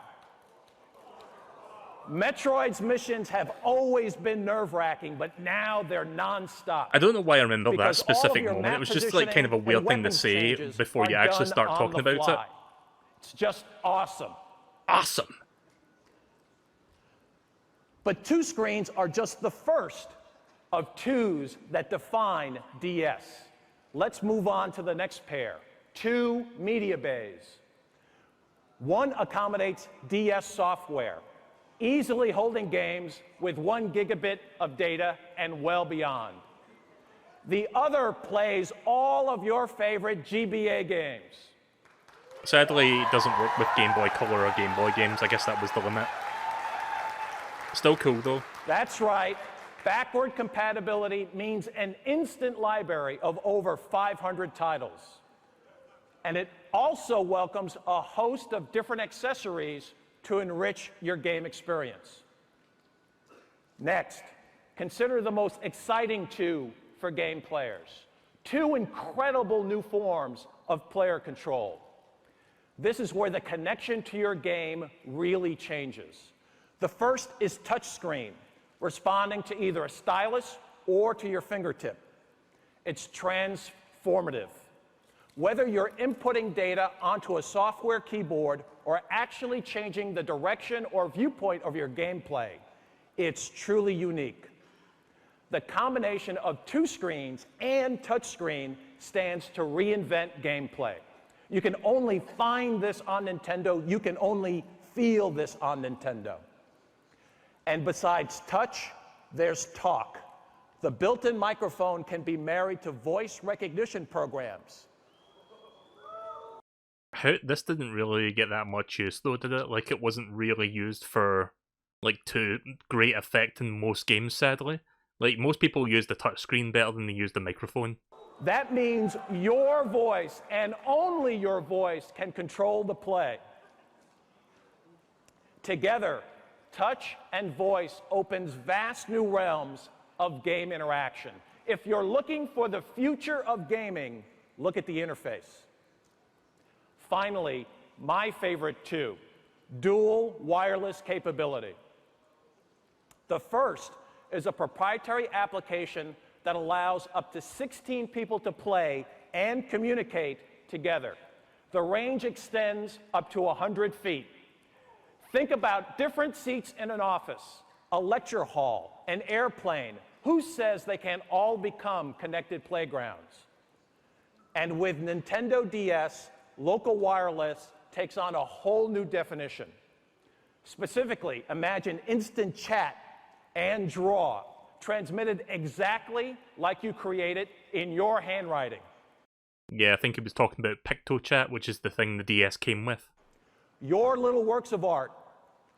Metroid's missions have always been nerve-wracking, but now they're non-stop. I don't know why I remember that Because all of specific your moment. map It was just like kind of a positioning weird and thing to weapons say changes before you are actually done start on talking the about fly. it. It's just awesome. Awesome. But two screens are just the first of twos that define DS. Let's move on to the next pair. 2 media bays. One accommodates DS software, easily holding games with 1 gigabit of data and well beyond. The other plays all of your favorite GBA games. Sadly, it doesn't work with Game Boy Color or Game Boy games. I guess that was the limit. Still cool, though. That's right. Backward compatibility means an instant library of over 500 titles. And it also welcomes a host of different accessories to enrich your game experience. Next, consider the most exciting 2 for game players. 2 incredible new forms of player control. This is where the connection to your game really changes. The first is touchscreen, responding to either a stylus or to your fingertip. It's transformative. Whether you're inputting data onto a software keyboard or actually changing the direction or viewpoint of your gameplay. It's truly unique. The combination of 2 screens and touchscreen stands to reinvent gameplay. You can only find this on Nintendo. You can only feel this on Nintendo. And besides touch, there's talk. The built-in microphone can be married to voice recognition programs. This didn't really get that much use though, did it? Like, it wasn't really used for, like, to great effect in most games, sadly. Like, most people use the touchscreen better than they use the microphone. That means your voice, and only your voice, can control the play. Together, touch and voice opens vast new realms of game interaction. If you're looking for the future of gaming, look at the interface. Finally, my favorite 2, dual wireless capability. The first is a proprietary application that allows up to 16 people to play and communicate together. The range extends up to 100 feet. Think about different seats in an office, a lecture hall, an airplane. Who says they can't all become connected playgrounds? And with Nintendo DS, local wireless takes on a whole new definition. Specifically, imagine instant chat and draw, transmitted exactly like you created in your handwriting. Yeah, I think he was talking about PictoChat, which is the thing the DS came with. Your little works of art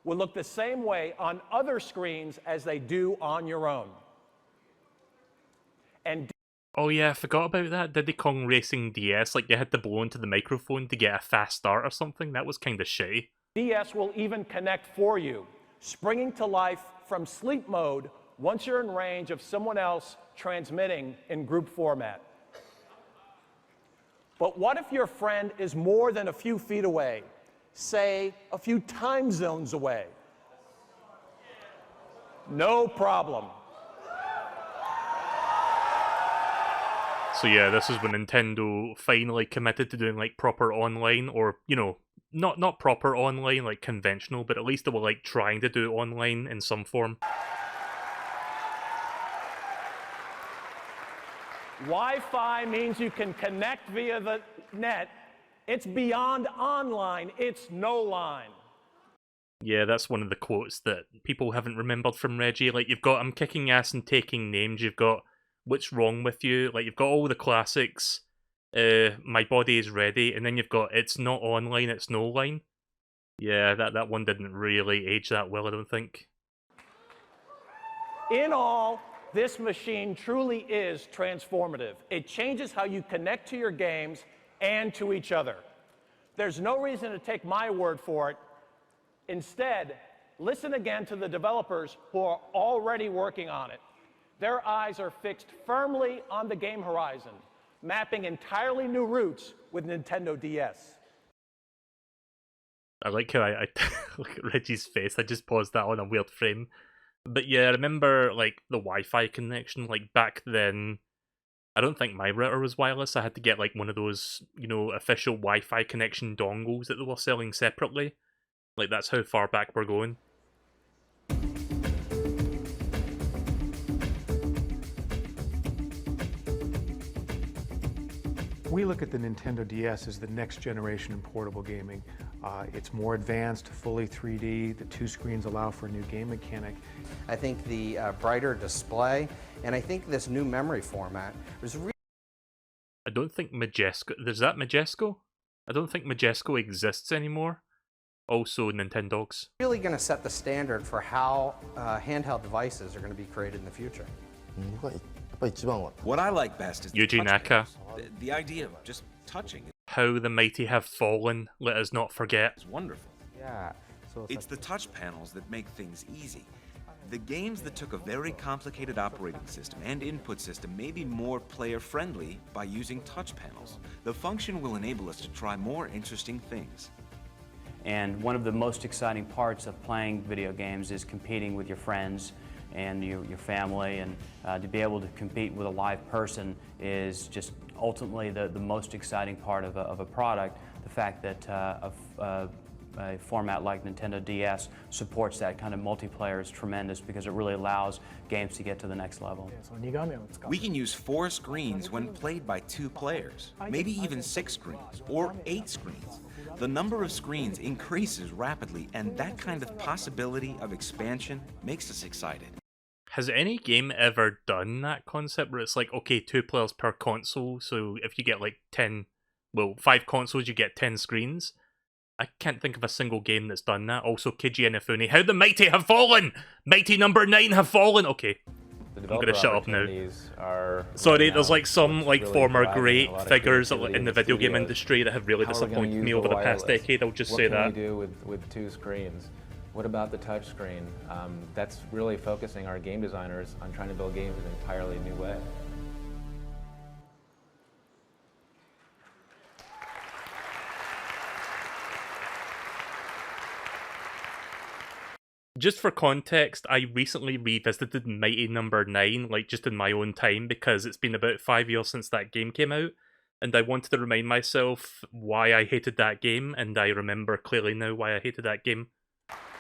will look the same way on other screens as they do on your own. And oh yeah, I forgot about that. Diddy Kong Racing DS, like, they had to blow into the microphone to get a fast start or something. That was kind of shitty. DS will even connect for you, springing to life from sleep mode once you're in range of someone else transmitting in group format. But what if your friend is more than a few feet away, say a few time zones away? No problem. So yeah, this is when Nintendo finally committed to doing, like, proper online, or, you know, not proper online, like conventional, but at least they were, like, trying to do online in some form. Wi-Fi means you can connect via the net. It's beyond online, it's no line. Yeah, that's one of the quotes that people haven't remembered from Reggie. Like, you've got "I'm kicking ass and taking names," you've got "What's wrong with you?" Like, you've got all the classics, "My body is ready," and then you've got "It's not online, it's no line." Yeah, that one didn't really age that well, I don't think. In all, this machine truly is transformative. It changes how you connect to your games and to each other. There's no reason to take my word for it. Instead, listen again to the developers who are already working on it. Their eyes are fixed firmly on the game horizon, mapping entirely new routes with Nintendo DS. I like how I look at Reggie's face. I just paused that on a weird frame. But yeah, I remember, like, the Wi-Fi connection. Like, back then, I don't think my router was wireless. I had to get, like, one of those, you know, official Wi-Fi connection dongles that they were selling separately. Like, that's how far back we're going. We look at the Nintendo DS as the next generation in portable gaming. It's more advanced, fully 3D. The 2 screens allow for a new game mechanic. I think the brighter display, and I think this new memory format was really... I don't think Majesco... Is that Majesco? I don't think Majesco exists anymore. Also Nintendogs. Really going to set the standard for how handheld devices are going to be created in the future. What I like best is Yuji Naka. The idea of just touching it. How the mighty have fallen, let us not forget. It's wonderful. Yeah. It's the touch panels that make things easy. The games that took a very complicated operating system and input system may be more player-friendly by using touch panels. The function will enable us to try more interesting things. And one of the most exciting parts of playing video games is competing with your friends and your family, and to be able to compete with a live person is just ultimately the most exciting part of a product. The fact that a format like Nintendo DS supports that kind of multiplayer is tremendous because it really allows games to get to the next level. We can use 4 screens when played by 2 players, maybe even 6 screens, or 8 screens. The number of screens increases rapidly, and that kind of possibility of expansion makes us excited. Has any game ever done that concept where it's like, okay, 2 players per console, so if you get like 5 consoles, you get 10 screens? I can't think of a single game that's done that. Also, Kiji Inafune, how the mighty have fallen! Mighty number 9 have fallen! Okay, I'm gonna shut up now. Sorry, there's like some former great figures in the video game industry that have really disappointed me over the past decade, I'll just say that. What can we do with 2 screens? What about the touch screen? That's really focusing our game designers on trying to build games in an entirely new way. Just for context, I recently revisited Mighty Number 9, just in my own time, because it's been about 5 years since that game came out, and I wanted to remind myself why I hated that game, and I remember clearly now why I hated that game.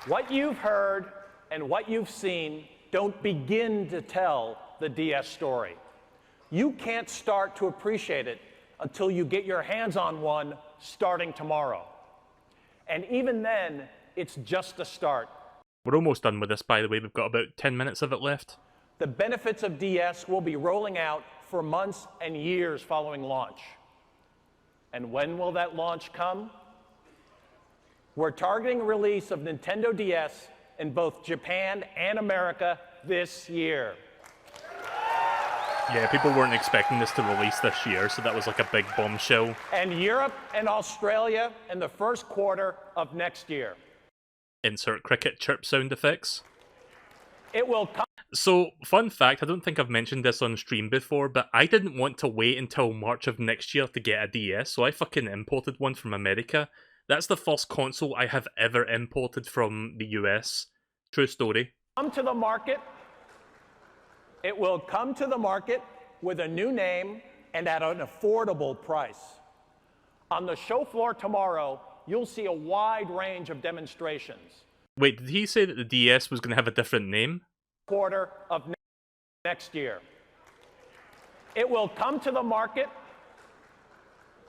What you've heard and what you've seen don't begin to tell the DS story. You can't start to appreciate it until you get your hands on one starting tomorrow. And even then, it's just a start. We're almost done with this, by the way. We've got about 10 minutes of it left. The benefits of DS will be rolling out for months and years following launch. And when will that launch come? We're targeting release of Nintendo DS in both Japan and America this year. Yeah, people weren't expecting this to release this year, so that was like a big bombshell. And Europe and Australia in the first quarter of next year. Insert cricket chirp sound effects. It will come. So, fun fact, I don't think I've mentioned this on stream before, but I didn't want to wait until March of next year to get a DS, so I fucking imported one from America. That's the first console I have ever imported from the US. True story. Come to the market. It will come to the market with a new name and at an affordable price. On the show floor tomorrow, you'll see a wide range of demonstrations. Wait, did he say that the DS was going to have a different name? Quarter of next year. It will come to the market.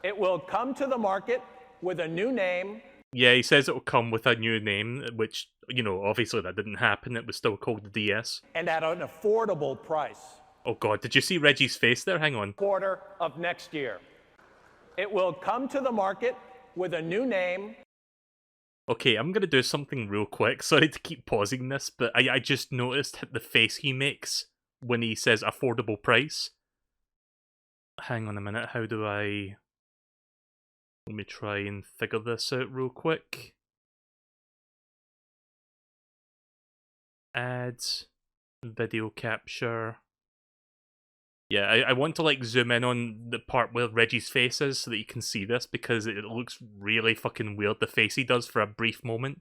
It will come to the market with a new name. Yeah, he says it will come with a new name, which, obviously that didn't happen. It was still called the DS. And at an affordable price. Oh god, did you see Reggie's face there? Hang on. Quarter of next year. It will come to the market with a new name. Okay, I'm gonna do something real quick. Sorry to keep pausing this, but I just noticed the face he makes when he says affordable price. Hang on a minute, how do I... Let me try and figure this out real quick. Add video capture. Yeah, I want to zoom in on the part where Reggie's face is so that you can see this because it looks really fucking weird, the face he does for a brief moment.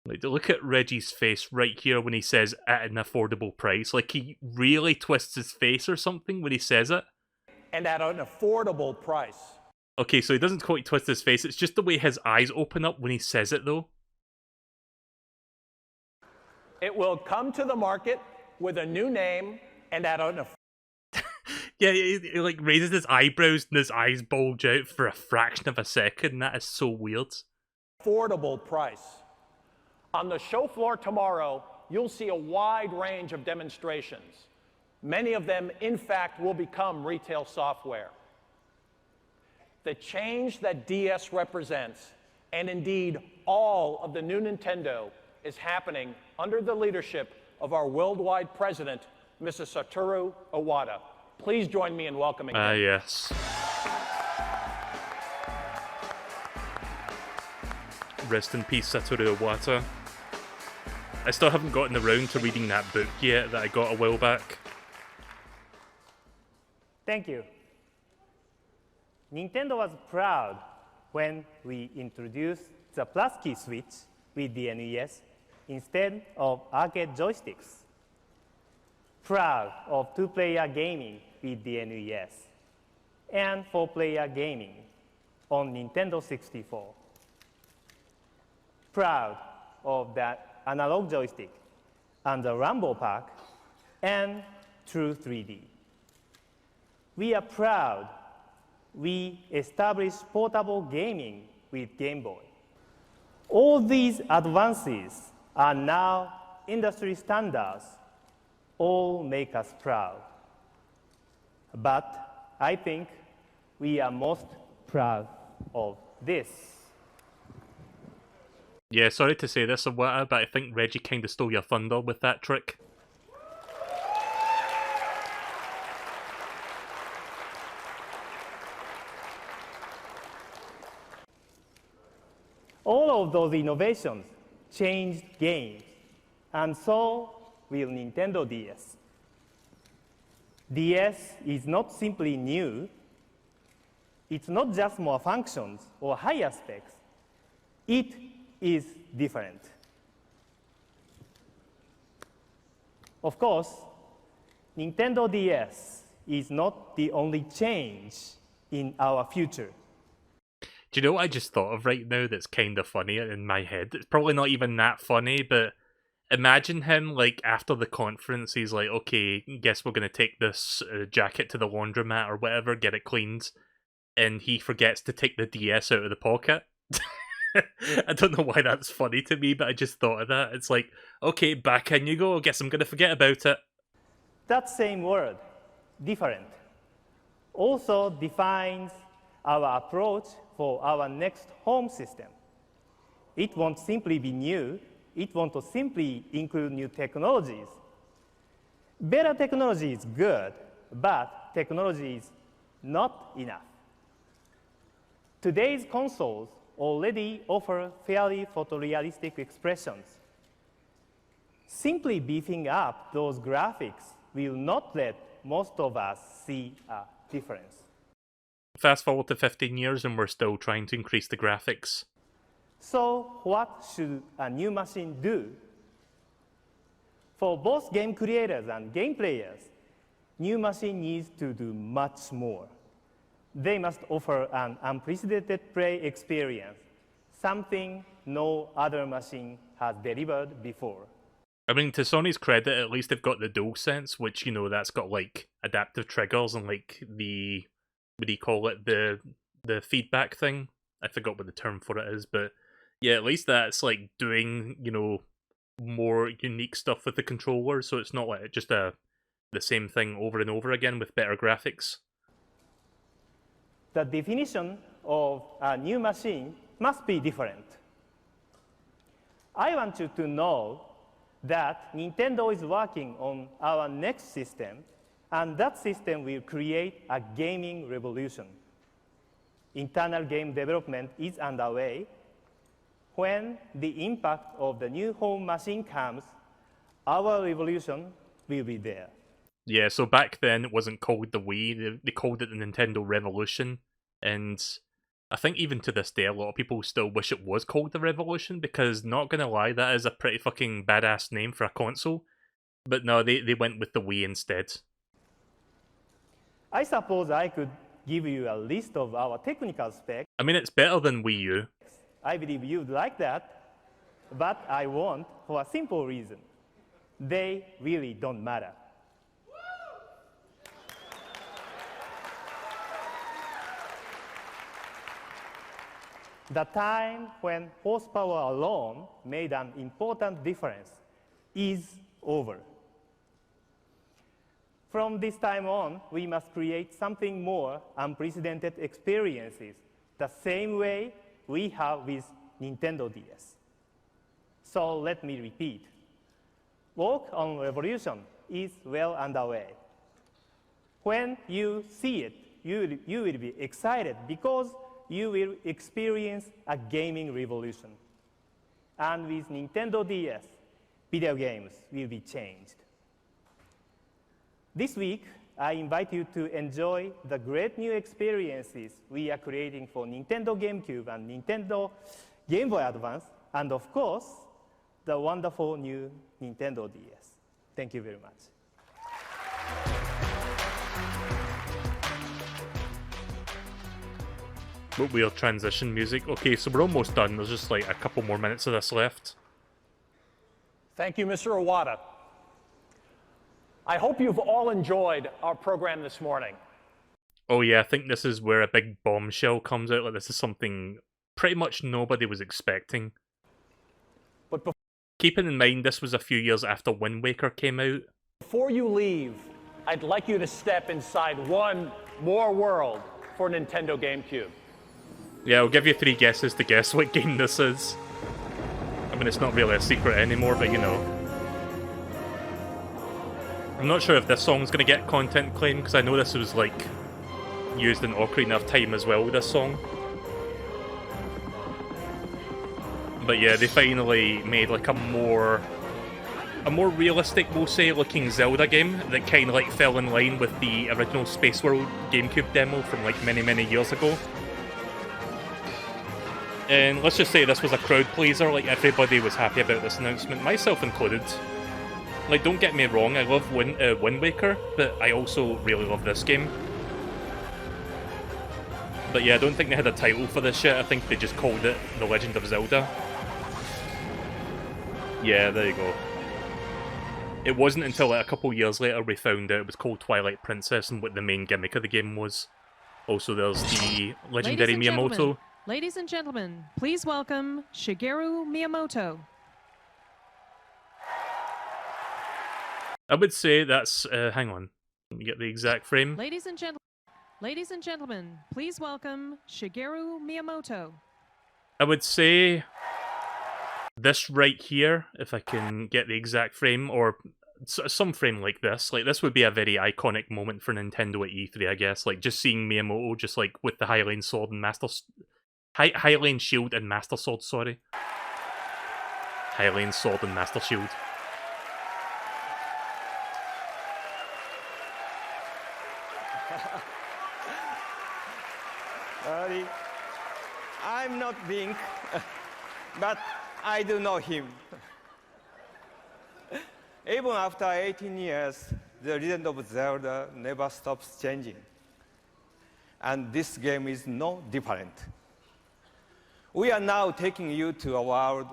Look at Reggie's face right here when he says at an affordable price. He really twists his face or something when he says it. And at an affordable price. Okay, so he doesn't quite twist his face, it's just the way his eyes open up when he says it though. It will come to the market with a new name and at an Yeah, he raises his eyebrows and his eyes bulge out for a fraction of a second. That is so weird. Affordable price. On the show floor tomorrow, you'll see a wide range of demonstrations. Many of them, in fact, will become retail software. The change that DS represents, and indeed all of the new Nintendo, is happening under the leadership of our worldwide president, Mrs. Satoru Iwata. Please join me in welcoming him. Yes. Rest in peace, Satoru Iwata. I still haven't gotten around to reading that book yet that I got a while back. Thank you. Nintendo was proud when we introduced the plus key switch with the NES instead of arcade joysticks. Proud of two-player gaming with the NES and four-player gaming on Nintendo 64. Proud of that analog joystick and the Rumble Pack and True 3D. We are proud we established portable gaming with Game Boy. All these advances are now industry standards, all make us proud. But I think we are most proud of this. Yeah, sorry to say this, Awata, but I think Reggie kind of stole your thunder with that trick. All of those innovations changed games, and so will Nintendo DS. DS is not simply new. It's not just more functions or higher specs. It is different. Of course, Nintendo DS is not the only change in our future. Do you know what I just thought of right now that's kind of funny in my head? It's probably not even that funny, but imagine him, like, after the conference, he's like, okay, guess we're going to take this jacket to the laundromat or whatever, get it cleaned, and he forgets to take the DS out of the pocket. I don't know why that's funny to me, but I just thought of that. It's like, okay, back in you go, guess I'm going to forget about it. That same word, different, also defines our approach for our next home system. It won't simply be new. It won't simply include new technologies. Better technology is good, but technology is not enough. Today's consoles already offer fairly photorealistic expressions. Simply beefing up those graphics will not let most of us see a difference. Fast forward to 15 years and we're still trying to increase the graphics. So what should a new machine do? For both game creators and game players, new machine needs to do much more. They must offer an unprecedented play experience, something no other machine has delivered before. I mean, to Sony's credit, at least they've got the DualSense, which, you know, that's got, like, adaptive triggers and, like, the... what do you call it? The feedback thing? I forgot what the term for it is, but yeah, at least that's, like, doing, you know, more unique stuff with the controller, so it's not like just the same thing over and over again with better graphics. The definition of a new machine must be different. I want you to know that Nintendo is working on our next system, and that system will create a gaming revolution. Internal game development is underway. When the impact of the new home machine comes, our revolution will be there. Yeah, so back then it wasn't called the Wii, they called it the Nintendo Revolution, and I think even to this day a lot of people still wish it was called the Revolution, because not gonna lie, that is a pretty fucking badass name for a console. But no, they went with the Wii instead. I suppose I could give you a list of our technical specs. I mean, it's better than Wii U. I believe you'd like that, but I won't for a simple reason. They really don't matter. The time when horsepower alone made an important difference is over. From this time on, we must create something more unprecedented experiences, the same way we have with Nintendo DS. So let me repeat. Work on Revolution is well underway. When you see it, you will be excited because you will experience a gaming revolution. And with Nintendo DS, video games will be changed. This week, I invite you to enjoy the great new experiences we are creating for Nintendo GameCube and Nintendo Game Boy Advance, and of course, the wonderful new Nintendo DS. Thank you very much. What weird transition music. Okay, so we're almost done. There's just like a couple more minutes of this left. Thank you, Mr. Iwata. I hope you've all enjoyed our program this morning. Oh yeah, I think this is where a big bombshell comes out. Like, this is something pretty much nobody was expecting. But keeping in mind this was a few years after Wind Waker came out. Before you leave, I'd like you to step inside one more world for Nintendo GameCube. Yeah, I'll give you 3 guesses to guess what game this is. I mean, it's not really a secret anymore, but you know. I'm not sure if this song's gonna get content claim, because I know this was, like, used in Ocarina of Time as well with this song. But yeah, they finally made, like, a more realistic, we'll say, looking Zelda game that kind of, like, fell in line with the original Space World GameCube demo from, like, many, many years ago. And let's just say this was a crowd pleaser, like everybody was happy about this announcement, myself included. Like, don't get me wrong, I love Wind Waker, but I also really love this game. But yeah, I don't think they had a title for this yet, I think they just called it The Legend of Zelda. Yeah, there you go. It wasn't until like, a couple years later we found out it was called Twilight Princess and what the main gimmick of the game was. Also, there's the legendary Miyamoto. Ladies and gentlemen, please welcome Shigeru Miyamoto. I would say that's, hang on, let me get the exact frame. Ladies and gentlemen, please welcome Shigeru Miyamoto. I would say this right here, if I can get the exact frame, or some frame like this would be a very iconic moment for Nintendo at E3, I guess. Like, just seeing Miyamoto just, like, with the High-Lane Sword and High-Lane Shield and Master Sword, sorry. High-Lane Sword and Master Shield. I'm not Link, but I do know him. Even after 18 years, the Legend of Zelda never stops changing. And this game is no different. We are now taking you to a world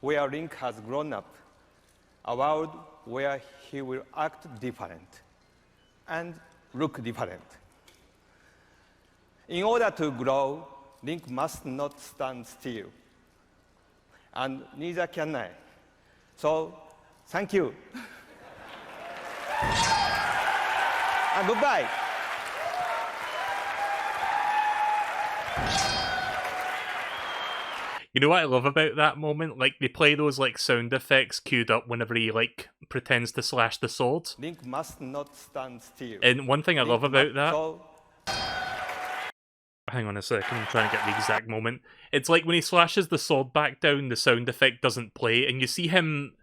where Link has grown up, a world where he will act different and look different. In order to grow, Link must not stand still, and neither can I. So, thank you. And goodbye. You know what I love about that moment? Like, they play those, like, sound effects queued up whenever he, like, pretends to slash the sword. Link must not stand still. And one thing I love about that... So, hang on a second, I'm trying to get the exact moment. It's like when he slashes the sword back down, the sound effect doesn't play, and you see him...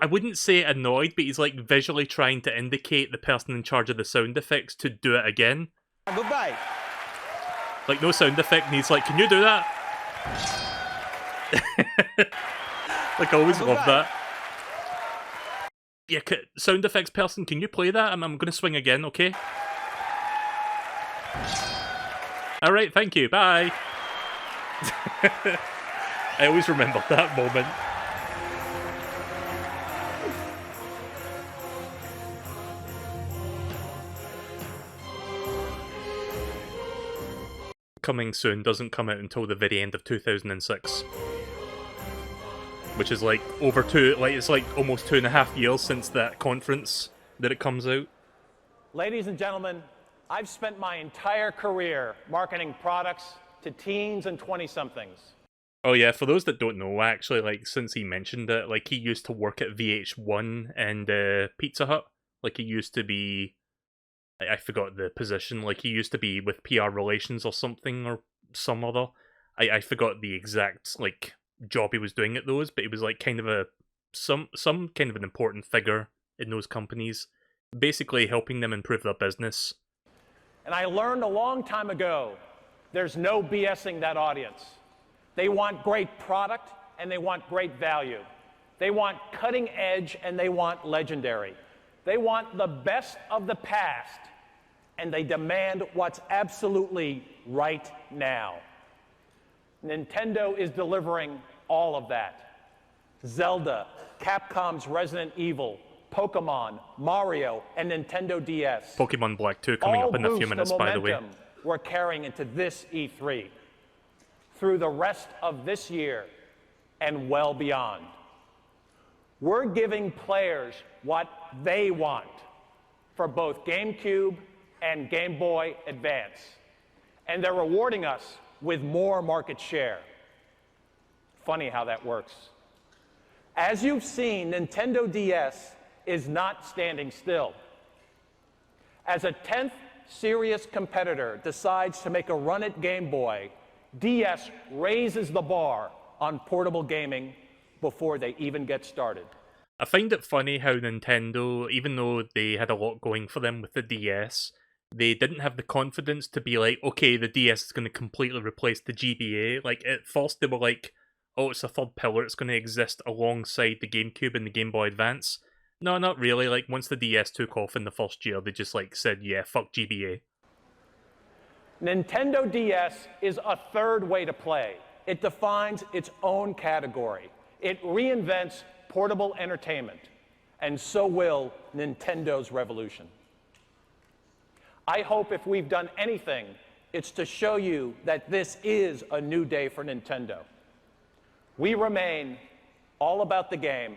I wouldn't say annoyed, but he's, like, visually trying to indicate the person in charge of the sound effects to do it again. Goodbye. Like, no sound effect, and he's like, can you do that? Like, I always love that. Yeah, sound effects person, can you play that? I'm gonna swing again, okay? Alright, thank you, bye! I always remember that moment. Coming soon doesn't come out until the very end of 2006. Which is like it's like almost 2.5 years since that conference that it comes out. Ladies and gentlemen, I've spent my entire career marketing products to teens and 20-somethings. Oh yeah, for those that don't know, actually, like, since he mentioned it, like, he used to work at VH1 and Pizza Hut. Like, he used to be... I forgot the position, like, he used to be with PR relations or something, or some other. I forgot the exact, like, job he was doing at those, but he was, like, kind of some kind of an important figure in those companies, basically helping them improve their business. And I learned a long time ago, there's no BSing that audience. They want great product, and they want great value. They want cutting edge, and they want legendary. They want the best of the past, and they demand what's absolutely right now. Nintendo is delivering all of that. Zelda, Capcom's Resident Evil, Pokemon, Mario, and Nintendo DS. Pokemon Black 2 coming up in a few minutes, by the way. We're carrying into this E3 through the rest of this year and well beyond. We're giving players what they want for both GameCube and Game Boy Advance, and they're rewarding us with more market share. Funny how that works. As you've seen, Nintendo DS is not standing still. As a 10th serious competitor decides to make a run at Game Boy, DS raises the bar on portable gaming before they even get started. I find it funny how Nintendo, even though they had a lot going for them with the DS, they didn't have the confidence to be like, okay, the DS is going to completely replace the GBA. Like, at first they were like, oh, it's a third pillar, it's going to exist alongside the GameCube and the Game Boy Advance. No, not really. Like, once the DS took off in the first year, they just, like, said, yeah, fuck GBA. Nintendo DS is a third way to play. It defines its own category. It reinvents portable entertainment, and so will Nintendo's revolution. I hope if we've done anything, it's to show you that this is a new day for Nintendo. We remain all about the game,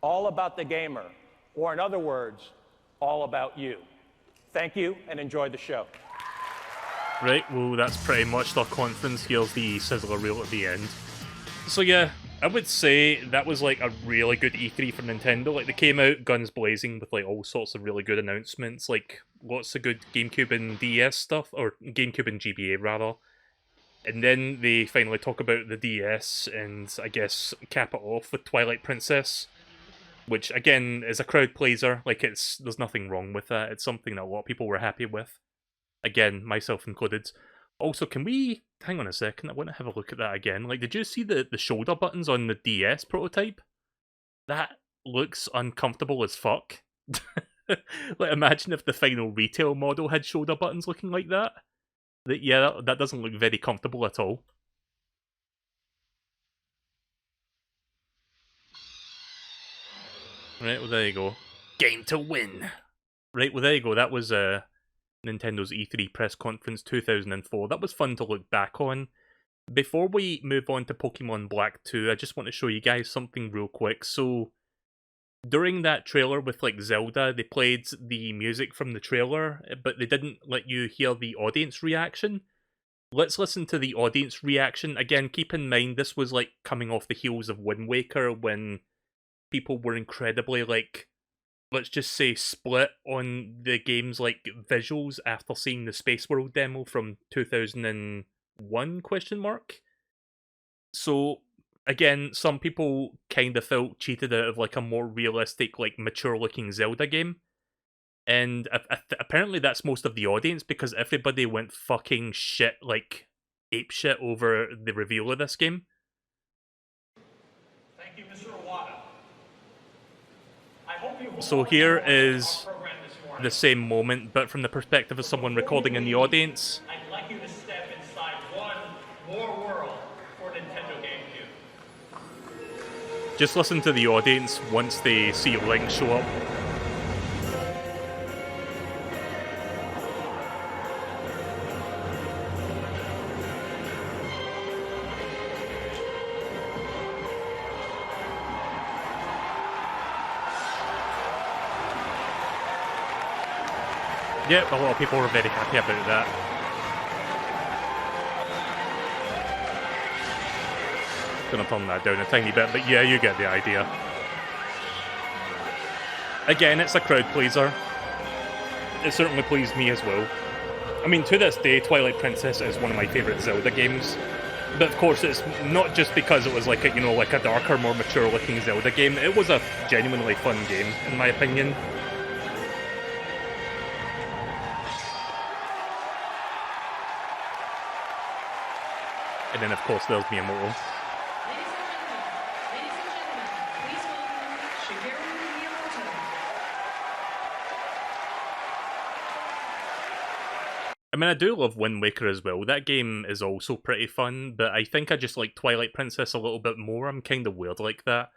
all about the gamer, or in other words, all about you. Thank you, and enjoy the show. Right, well, that's pretty much their conference. Here's the sizzler reel at the end. So yeah, I would say that was like a really good E3 for Nintendo. Like, they came out guns blazing with like all sorts of really good announcements, like lots of good GameCube and DS stuff, or GameCube and GBA rather. And then they finally talk about the DS and I guess cap it off with Twilight Princess, which again is a crowd pleaser. Like, there's nothing wrong with that. It's something that a lot of people were happy with. Again, myself included. Also, can we hang on a second? I want to have a look at that again. Like, did you see the shoulder buttons on the DS prototype? That looks uncomfortable as fuck. Like, imagine if the final retail model had shoulder buttons looking like that. Yeah, that doesn't look very comfortable at all. Right, well, there you go. Game to win! Right, well, there you go. That was Nintendo's E3 press conference 2004. That was fun to look back on. Before we move on to Pokemon Black 2, I just want to show you guys something real quick. So, during that trailer with like Zelda, they played the music from the trailer, but they didn't let you hear the audience reaction. Let's listen to the audience reaction. Again, keep in mind, this was like coming off the heels of Wind Waker, when people were incredibly like, let's just say, split on the game's like visuals after seeing the Space World demo from 2001 ? So again, some people kind of felt cheated out of like a more realistic, like mature looking Zelda game. And apparently that's most of the audience, because everybody went fucking shit, like ape shit over the reveal of this game. Thank you, Mr. Iwata. I hope you So here is the same moment, but from the perspective of someone recording in the audience. I'd like you to step inside one more world for Nintendo GameCube. Just listen to the audience once they see Link show up. Yep, a lot of people were very happy about that. Gonna turn that down a tiny bit, but yeah, you get the idea. Again, it's a crowd pleaser. It certainly pleased me as well. I mean, to this day, Twilight Princess is one of my favourite Zelda games. But of course, it's not just because it was like a, you know, like a darker, more mature-looking Zelda game. It was a genuinely fun game, in my opinion. And then, of course, there's Miyamoto. I mean, I do love Wind Waker as well. That game is also pretty fun, but I think I just like Twilight Princess a little bit more. I'm kind of weird like that.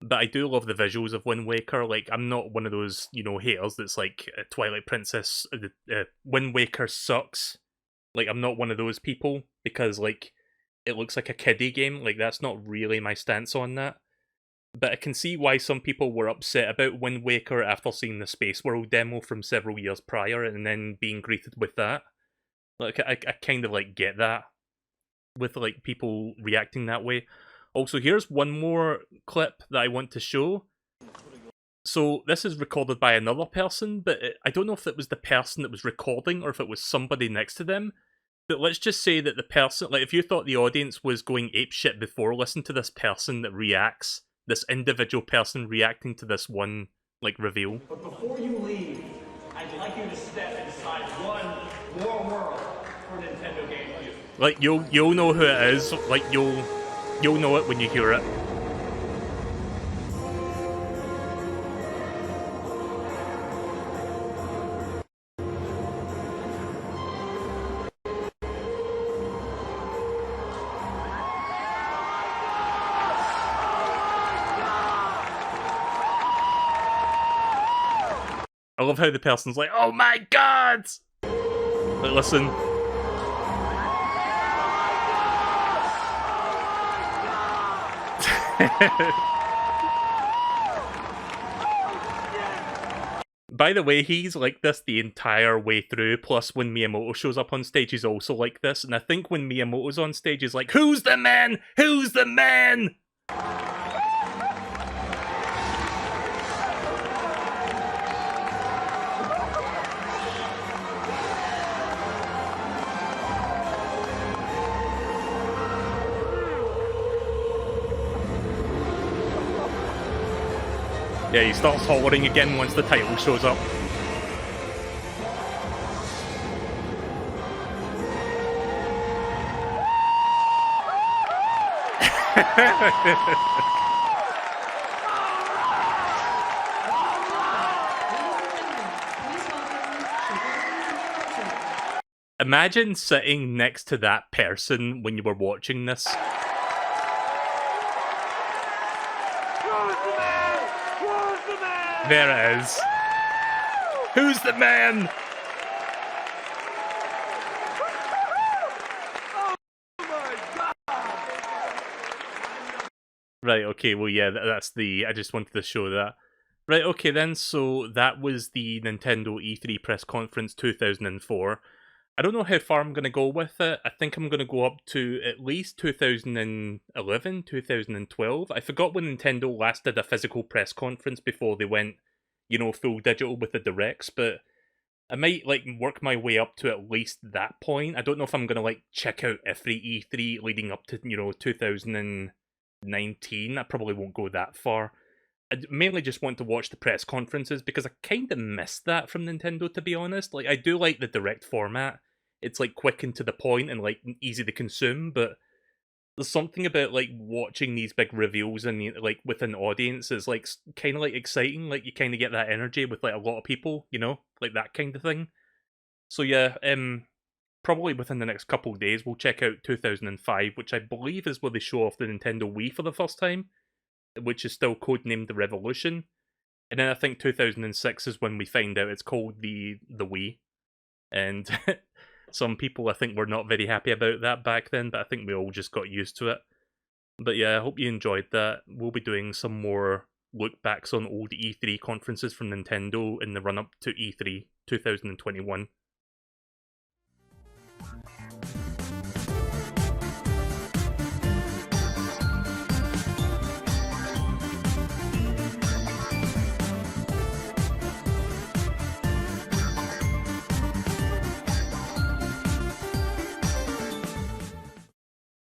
But I do love the visuals of Wind Waker. Like, I'm not one of those, you know, haters that's like, Twilight Princess, Wind Waker sucks. Like, I'm not one of those people, because, like, it looks like a kiddie game. Like, that's not really my stance on that. But I can see why some people were upset about Wind Waker after seeing the Space World demo from several years prior and then being greeted with that. Like, I kind of, like, get that with, like, people reacting that way. Also, here's one more clip that I want to show. So, this is recorded by another person, but I don't know if it was the person that was recording or if it was somebody next to them. But let's just say that the person, like, if you thought the audience was going apeshit before, listen to this person that reacts. This individual person reacting to this one, like, reveal. But before you leave, I'd like you to step inside one more world for Nintendo Game View. Like, you'll know who it is. Like, you'll know it when you hear it. I love how the person's like, "Oh my god!" Like, listen. By the way, he's like this the entire way through, plus when Miyamoto shows up on stage, he's also like this, and I think when Miyamoto's on stage, he's like, "Who's the man? Who's the man?" Yeah, he starts hollering again once the title shows up. Imagine sitting next to that person when you were watching this. There it is. Who's the man? Right, okay, well, yeah, that's the... I just wanted to show that. Right, okay then, so that was the Nintendo E3 press conference 2004. I don't know how far I'm going to go with it. I think I'm going to go up to at least 2011, 2012. I forgot when Nintendo last did a physical press conference before they went, you know, full digital with the directs, but I might, like, work my way up to at least that point. I don't know if I'm going to, like, check out every E3 leading up to, you know, 2019. I probably won't go that far. I mainly just want to watch the press conferences because I kind of miss that from Nintendo, to be honest. Like, I do like the direct format. It's, like, quick and to the point and, like, easy to consume, but there's something about, like, watching these big reveals and, like, with an audience is, like, kind of, like, exciting. Like, you kind of get that energy with, like, a lot of people, you know? Like, that kind of thing. So, yeah, probably within the next couple of days, we'll check out 2005, which I believe is where they show off the Nintendo Wii for the first time, which is still codenamed the Revolution. And then I think 2006 is when we find out it's called the Wii. And some people, I think, were not very happy about that back then, but I think we all just got used to it. But yeah, I hope you enjoyed that. We'll be doing some more look-backs on old E3 conferences from Nintendo in the run-up to E3 2021.